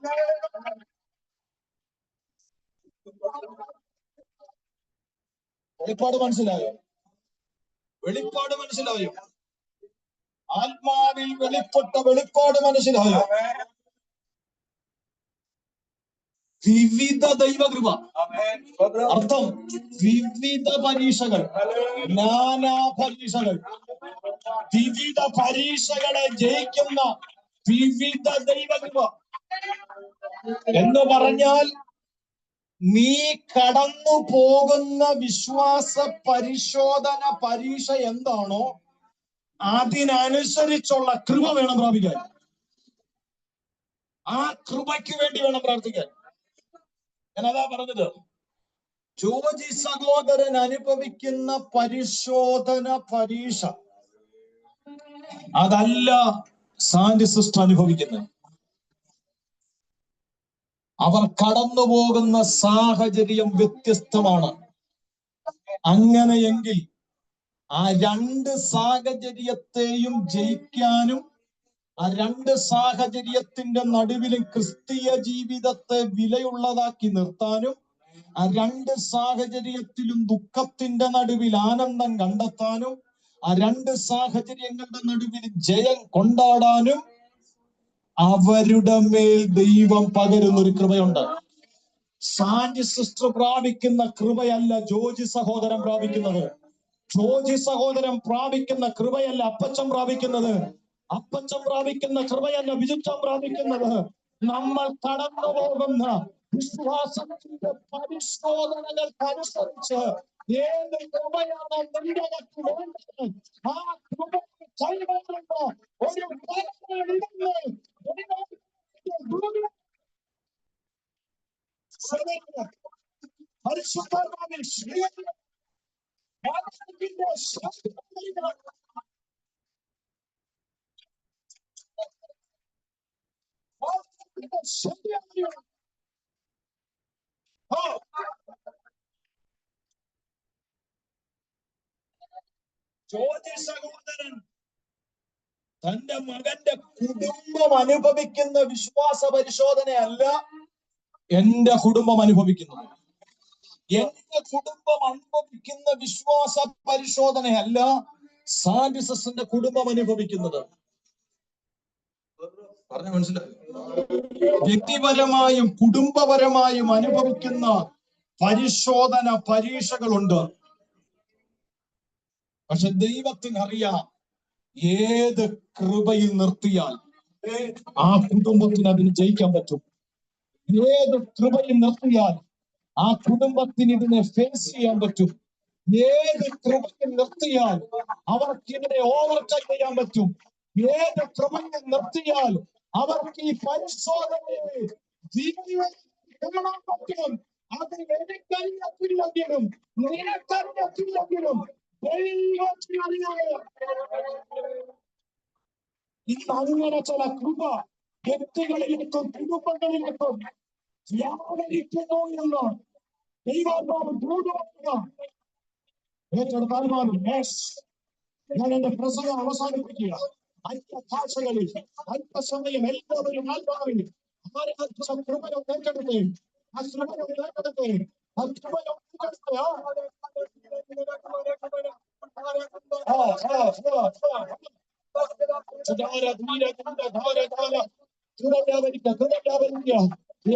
വെളിപ്പാട് മനസ്സിലായോ? വെളിപ്പാട് മനസ്സിലായോ? ആത്മാവിൽ വെളിപ്പെട്ട വെളിപ്പാട് മനസ്സിലായോ? വിവിധ ദൈവകൃപ, അർത്ഥം വിവിധ പരീക്ഷകൾ, നാനാ പരീക്ഷകൾ, വിവിധ പരീക്ഷകളെ ജയിക്കുന്ന വിവിധ ദൈവകൃപ എന്ന് പറഞ്ഞാൽ നീ കടന്നു പോകുന്ന വിശ്വാസ പരിശോധന പരീക്ഷ എന്താണോ അതിനനുസരിച്ചുള്ള കൃപ വേണം പ്രാപിക്കാൻ. ആ കൃപയ്ക്ക് വേണ്ടി വേണം പ്രാർത്ഥിക്കാൻ. ഞാനതാ പറഞ്ഞത്. ജോജി സഹോദരൻ അനുഭവിക്കുന്ന പരിശോധന പരീക്ഷ അതല്ല സാൻഡി സിസ്റ്റർ അനുഭവിക്കുന്നത്. അവർ കടന്നു പോകുന്ന സാഹചര്യം വ്യത്യസ്തമാണ്. അങ്ങനെയെങ്കിൽ ആ രണ്ട് സാഹചര്യത്തെയും ജയിക്കാനും ആ രണ്ട് സാഹചര്യത്തിന്റെ നടുവിലും ക്രിസ്തീയ ജീവിതത്തെ വിലയുള്ളതാക്കി നിർത്താനും ആ രണ്ട് സാഹചര്യത്തിലും ദുഃഖത്തിന്റെ നടുവിൽ ആനന്ദം കണ്ടെത്താനും ആ രണ്ട് സാഹചര്യങ്ങളുടെ നടുവിൽ ജയം കൊണ്ടാടാനും അവരുടെ മേൽ ദൈവം പകരുന്ന ഒരു കൃപയുണ്ട്. സാൻഡി സിസ്റ്റർ പ്രാപിക്കുന്ന കൃപയല്ല ജോജി സഹോദരൻ പ്രാപിക്കുന്നത്. ജോജി സഹോദരൻ പ്രാപിക്കുന്ന കൃപയല്ല അപ്പച്ചൻ പ്രാപിക്കുന്നത്. അപ്പച്ചൻ പ്രാപിക്കുന്ന കൃപയല്ല ബിജുച്ചൻ പ്രാപിക്കുന്നത്. നമ്മൾ കടന്നു പോകുന്ന വിശ്വാസത്തിന്റെ പരിശോധനകൾക്കനുസരിച്ച് ഏത് കൃപയാണ് നിന്റെ അകത്ത് വേണ്ടത് ആ കൃപ കൈകൊള്ളുന്ന ഒരു പരിശുദ്ധമായ ജോജി സഹോദരൻ തന്റെ മകന്റെ കുടുംബം അനുഭവിക്കുന്ന വിശ്വാസ പരിശോധനയല്ല എന്റെ കുടുംബം അനുഭവിക്കുന്നത്. എന്റെ കുടുംബം അനുഭവിക്കുന്ന വിശ്വാസ പരിശോധനയല്ല സാൻഡി സിസ്റ്ററിന്റെ കുടുംബം അനുഭവിക്കുന്നത്. പറഞ്ഞു മനസ്സിലായി? വ്യക്തിപരമായും കുടുംബപരമായും അനുഭവിക്കുന്ന പരിശോധന പരീക്ഷകളുണ്ട്. പക്ഷെ ദൈവത്തിനറിയാം ഏത് കൃപയിൽ നിർത്തിയാൽ ആ കുടുംബത്തിന് അതിന് ജയിക്കാൻ പറ്റും. ഏത് കൃപയിൽ നിർത്തിയാൽ ആ കുടുംബത്തിന് ഇതിനെ ഫേസ് ചെയ്യാൻ പറ്റും. ഏത് കൃപയിൽ നിർത്തിയാൽ അവർക്ക് ഇതിനെ ഓവർകം ചെയ്യാൻ പറ്റും. ഏത് കൃപയിൽ നിർത്തിയാൽ അവർക്ക് ഈ പരിശോധനയെ കാണാൻ പറ്റും. അത് എനിക്കറിയത്തില്ലെങ്കിലും നിനക്കറിയത്തില്ലെങ്കിലും ഇന്ന് അങ്ങനെ ചില കൃപ വ്യക്തികളിലേക്കും കുടുംബങ്ങളിലേക്കും വ്യാപരിക്കുന്നു എന്ന് ദൈവാത്മാവ് ഏറ്റെടുത്താൽ ഞാൻ എന്റെ പ്രസംഗം അവസാനിപ്പിക്കുക. അല്പഭാഷകളിൽ അല്പസമയം എല്ലാവരും ആത്മാവിൽ കൃപയോ ഏറ്റെടുത്തേ. ആ കൃപയോ ഏറ്റെടുത്തേ. ആ കൃപയോ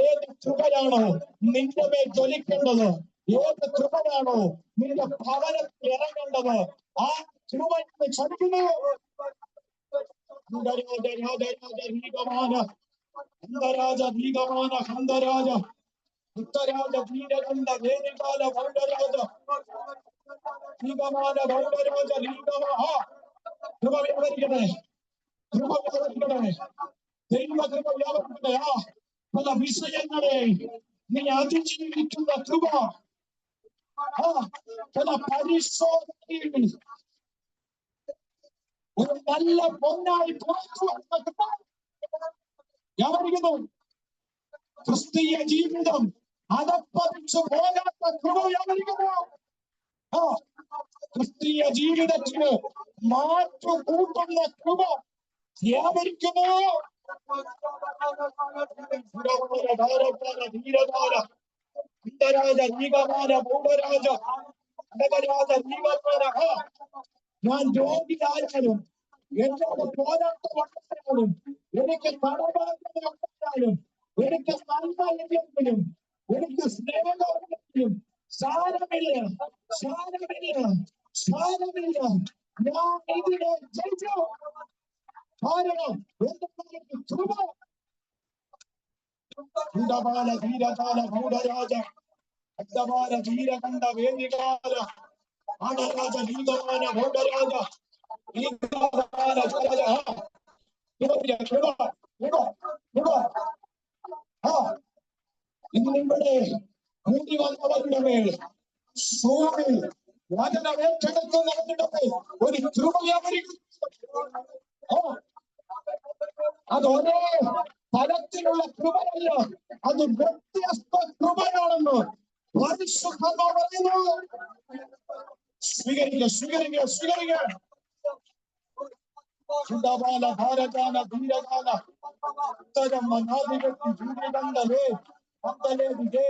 ഏത് കൃപയാണോ നിന്റെ മേൽ ജ്വലിക്കേണ്ടത്, ഏത് കൃപയാണോ നിന്റെ ഭവനത്തിൽ ഇറങ്ങേണ്ടത്, ആ കൃപയെ ചതിക്കുന്നു. ഹന്തരാജ ഭീകമാന ഹന്തരാജ ഉത്തരാജ ഭീരകണ്ഠ വേദികാല ഭൗഡരാജ ഭീകമാന ഭൗഡരാജ ഭീകമ കൃപ വ്യാപരിക്കണേ. കൃപ വ്യാപരിക്കണേ. ദൈവ കൃപ വ്യാപരിക്കണേ. പല വിഷയങ്ങളെ നീ അതിജീവിക്കുന്ന കൃപ പല പരിശോധനയിൽ ഒരു നല്ല പൊന്നായി പുറത്തു വ്യാപരിക്കുന്നു. ക്രിസ്തീയ ജീവിതം അതപ്പതിച്ചു പോകാത്ത കൃപ വ്യാപരിക്കുന്നു. ക്രിസ്തീയ ജീവിതത്തിന് മാറ്റു കൂട്ടുന്ന കൃപ വ്യാപരിക്കുന്നു. ഞാൻ രോഗിയായാലും എന്നോട് പോരാട്ട വന്നാലും എനിക്ക് കടബാധ്യതയുണ്ടായാലും എനിക്ക് നന്മയില്ലെങ്കിലും എനിക്ക് സ്നേഹമില്ലെങ്കിലും സാരമില്ല, സാരമില്ല, സാരമില്ല. ഞാൻ ഇതിനെ ജയിച്ചു. കാരണം എന്തെങ്കിലും കൃപ. ധീരകാല ധീരകാല ഗൂഢരാജ അഡ്ഡമാന ധീരകണ്ഠ വേദികാല ആടരാജ നീതമാന ഗൂഢരാജ ഇന്നിവിടെ കൂടി വന്നവരുടെ മേൽ സൂറിൽ വചനമേറ്റെടുക്കുന്നവരുടെ മേൽ ഒരു കൃപയായിരിക്കും. അത് ഒരേ തരത്തിലുള്ള കൃപയല്ല, അത് വ്യത്യസ്ത കൃപയാണെന്ന് പരിശുദ്ധാത്മാവ് പറയുന്നു. സ്വീകരിക്കുക, സ്വീകരിക്കുക, സ്വീകരിക്കുക. സുഡബാല ഭാരകാല ധീരകാല ഉത്തരം മനാദികത്തി ജീവിതണ്ടലേ അന്തലേ വിജേ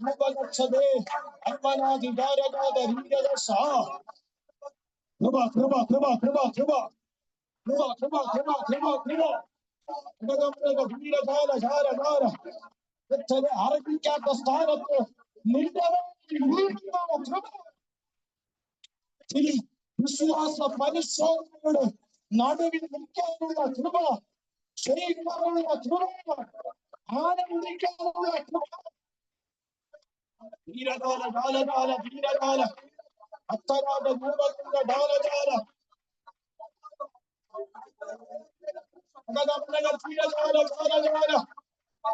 രൂപലക്ഷതേ അന്മനാധികാരകാല രീരകസ. കൃപ കൃപ കൃപ കൃപ കൃപ കൃപ കൃപ കൃപ കൃപ കൃപ ധീരകാല ധാരകാല ആരംഭിക്കാത്ത സ്ഥാനത്ത് നിന്റെ വിശ്വാസ പരിശോധനയുടെ നടുവിൽ നിൽക്കാനുള്ള കൃപ, ക്ഷയിക്കാനുള്ള കൃപ, ആനന്ദിക്കാനുള്ള കൃപ. ധീരകാല കാലകാല ധീരകാല അത്തരാത രൂപത്തിന്റെ കാലകാല ധീരകാല കാലകാല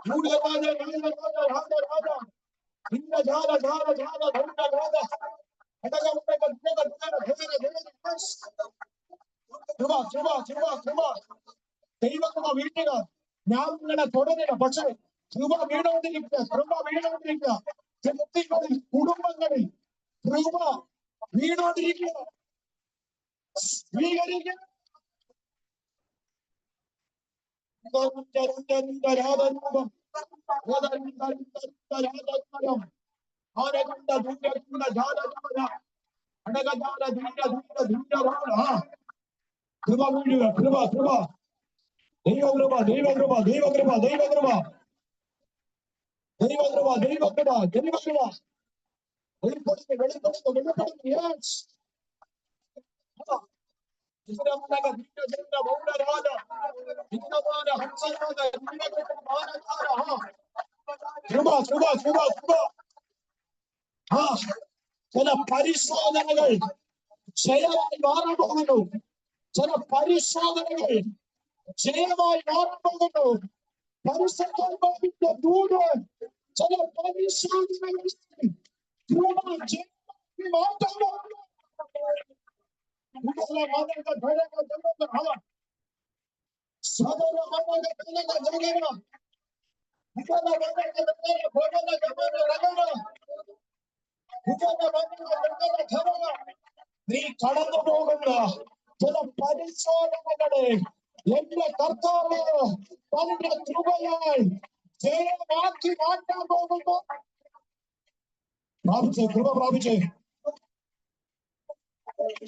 ഗൂഢകാല രാജകാല രാജരാജ ഹിന്ദജാല ജാല ജാല ധൗഢകാല ദൈവകൃപ വീഴുക. ഞാൻ നിങ്ങളെ തുടരുക, പക്ഷേ കൃപ വീണോണ്ടിരിക്കുക, കൃപ വീണോണ്ടിരിക്കുക. വ്യക്തികളിൽ, കുടുംബങ്ങളിൽ കൃപ വീണോണ്ടിരിക്കുക. സ്വീകരിക്കുക. രാജരൂപം കൃപ വീഴുക, കൃപ കൃപ ദൈവകൃപ ദൈവകൃപ ദൈവകൃപ ദൈവകൃപ ദൈവകൃപ ദൈവകൃപ ദൈവകൃപ വെളിപ്പെടുന്നു വെളിപ്പെടുന്നു വെളിപ്പെടുന്നു. യെസ് ചില പരിശോധനകൾ ജയമായി മാറാൻ പോകുന്നു. ചില പരിശോധനകൾ ജയമായി മാറാൻ പോകുന്നു. പരിശുദ്ധാത്മാവിന്റെ ദൂത് ചില പരിശോധനകൾ മാറ്റാൻ പോകുന്നു. നീ കടന്നു പോകുന്ന ചില പരിശോധനകളെ എന്റെ കർത്താവ് തന്റെ കൃപയായി ജയമാക്കി മാറ്റാൻ പോകുന്നു. പ്രാപിച്ചേ, കൃപ പ്രാപിച്ചേ,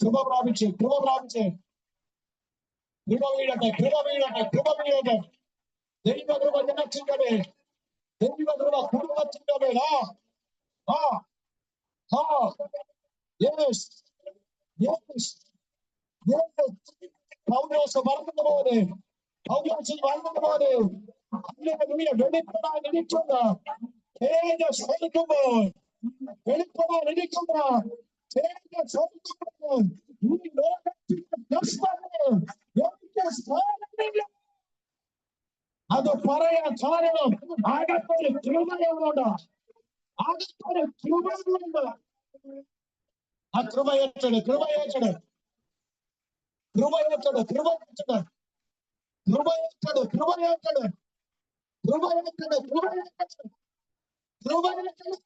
കൃപ പ്രാപിച്ച്, കൃപ പ്രാപിച്ച്, കൃപ വീഴട്ടെ, കൃപ വീഴട്ടെ, കൃപ വീഴട്ടെ. ദൈവകൃപ ജനത്തിന്റെ മേൽ, ദൈവകൃപ കുടുംബത്തിന്റെ മേൽ. പൗലോസ് പറഞ്ഞതുപോലെ, പൗലോസിൽ പറഞ്ഞതുപോലെ വെളിപ്പെടാൻ ഇരിക്കുന്ന തേജസ് എടുക്കുമ്പോൾ, വെളിപ്പെടാൻ ഇരിക്കുന്ന തേജസ് എടുക്കുമ്പോൾ ഈ ലോകത്തിന്റെ ദർശനങ്ങൾ എനിക്ക് സ്ഥാനമില്ല. അത് പറയാൻ കാരണം അകത്തൊരു കൃപയുണ്ട്, അകത്തൊരു കൃപയുണ്ട്. ആ കൃപയേറ്റത്, കൃപയേറ്റത്, കൃപയേറ്റത്, കൃപയേറ്റത്, കൃപയേറ്റത്, കൃപയേറ്റത്, കൃപയേറ്റത്, കൃപയേറ്റത്, കൃപയേറ്റത്.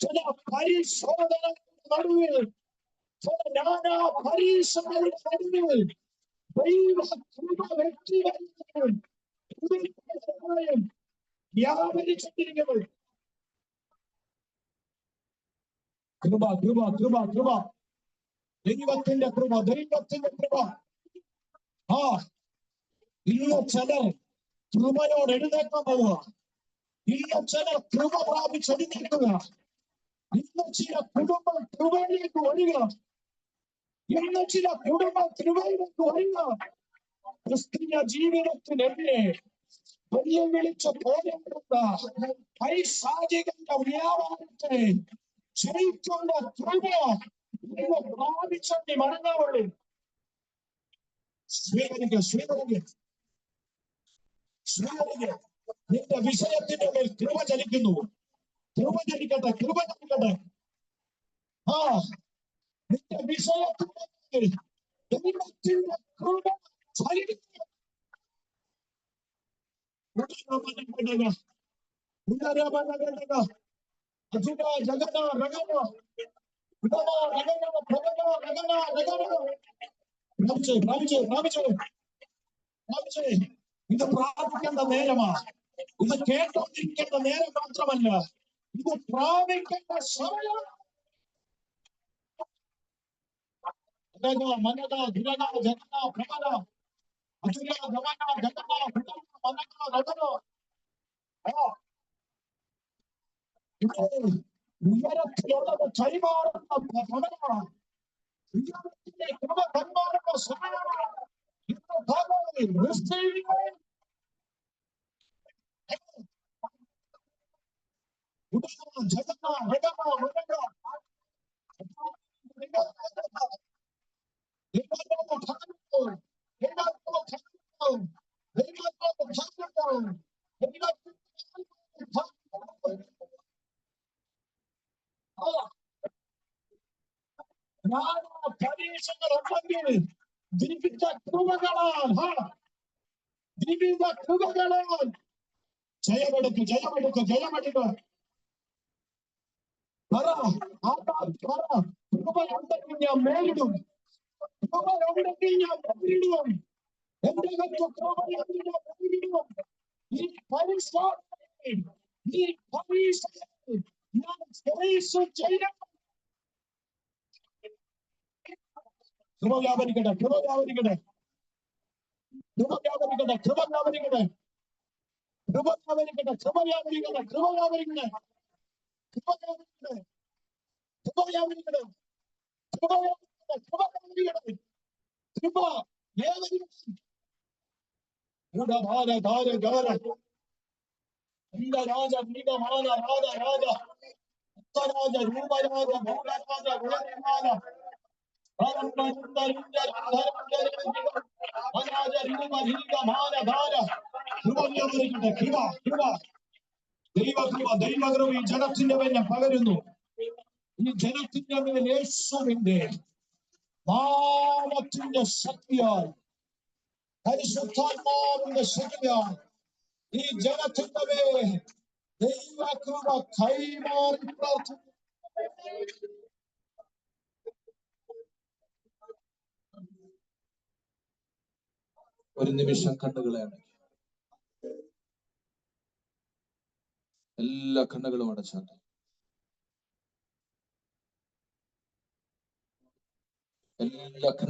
ചില പരിശോധന നടുവിൽ, ചില നാനാ പരീക്ഷകളുടെ നടുവിൽ ദൈവ കൃപ വ്യക്തിപരമായും വ്യാപരിച്ചിരിക്കുന്നത്. കൃപ കൃപ കൃപ കൃപ ദൈവത്തിന്റെ കൃപ, ദൈവത്തിന്റെ കൃപ. ആ ഇന്ന് ചിലർ കൃപയോട് എഴുന്നേക്കാൻ പോവുക. ഇന്ന് ചിലർ കൃപ പ്രാപിച്ചെഴുന്നേൽക്കുക. ഇന്ന് ചില കുടുംബം കൃപയിലേക്ക് വരിക. ഇന്ന് ചില കുടുംബം കൃപയിലേക്ക് വരിക. ക്രിസ്തീയ ജീവിതത്തിനെതിരെ വെല്ലുവിളിച്ച് പോരാടുന്ന പൈശാചികന്റെ വ്യാപാരത്തെ ജയിക്കുന്ന കൃപ ഇന്ന് പ്രാപിച്ചെത്തി മടങ്ങാവുള്ളൂ. സ്വീകരിക്കുക, സ്വീകരിക്കുക, സ്വീകരിക്കുക. നിന്റെ വിഷയത്തിന്റെ മേൽ കൃപ ചലിക്കുന്നു. കൃപ ചലിക്കട്ടെ, കൃപ ചലിക്കട്ടെ. ആ നിന്റെ വിഷയത്തിന്റെ മേൽ ദൈവത്തിന്റെ കൃപ ചലിക്കുന്നു. ഇത് പ്രാപിക്കേണ്ട നേരമാ. ഇത് കേട്ടോണ്ടിരിക്കേണ്ട നേരം മാത്രമല്ല, ഇത് പ്രാപിക്കേണ്ട സമയം. മനക ധുരക ജനന ഭ്രമന അസുര ധമന ജനന ഭ്രമന മനക രകന. ഉയരത്തിലുള്ളത് കൈമാറുന്ന ഭ്രമണമാണ്. ഉയരത്തിന്റെ കൃപ കൈമാറുന്ന സമയമാണ്. പരീക്ഷകൾ ഉണ്ടെങ്കിൽ വിവിധ കൃപകളാൽ, വിവിധ കൃപകളാൽ ജയമെടുക്ക്, ജയമെടുക്ക്, ജയമെടുക്ക്. കൃപയുണ്ടെങ്കിൽ ഞാൻ നേരിടും. കൃപയുണ്ടെങ്കിൽ ഞാൻ നേരിടും. എന്റെ കൃപയുണ്ടെങ്കിൽ ഞാൻ നേരിടും. ഈ പരീക്ഷയിൽ, ഈ പരീക്ഷയിൽ ഞാൻ ചെയ്യണം. കൃപ വ്യാപരിക്കട്ടെ, കൃപ വ്യാപരിക്കട്ടെ, കൃപ വ്യാപരിക്കട്ടെ, കൃപ വ്യാപരിക്കട്ടെ, കൃപ വ്യാപരിക്കട്ടെ, കൃപ വ്യാപരിക്കട്ടെ, കൃപ വ്യാപരിക്കട്ടെ, കൃപ വ്യാപരിക്കട്ടെ, കൃപ വ്യാപരിക്കട്ടെ, കൃപ വ്യാപരിക്കട്ടെ, കൃപ വ്യാപരിക്കട്ടെ, കൃപ വ്യാപരിക്കട്ടെ. ഗുണധാര ധാര ധാര രാജ നീകമാന രാജ രാജ ഉത്തരാജ രൂപരാജ ഭൂരാജ വേദമാല ദൈവകൃപ, ദൈവകൃപ ഈ ജനത്തിന്റെ മേൽ പകരുന്നു. ഈ ജനത്തിന്റെ മേൽ യേശുവിന്റെ നാമത്തിന്റെ ശക്തിയാൽ, പരിശുദ്ധാത്മാവിന്റെ ശക്തിയാൽ ഈ ജനത്തിന്റെ മേൽ ദൈവകൃപ കൈമാറി പ്രാർത്ഥിക്കുന്നു. ഒരു നിമിഷം കണ്ണുകളെ അടയ്ക്കുക. എല്ലാ കണ്ണുകളും അടച്ചാട്ടെ. എല്ലാ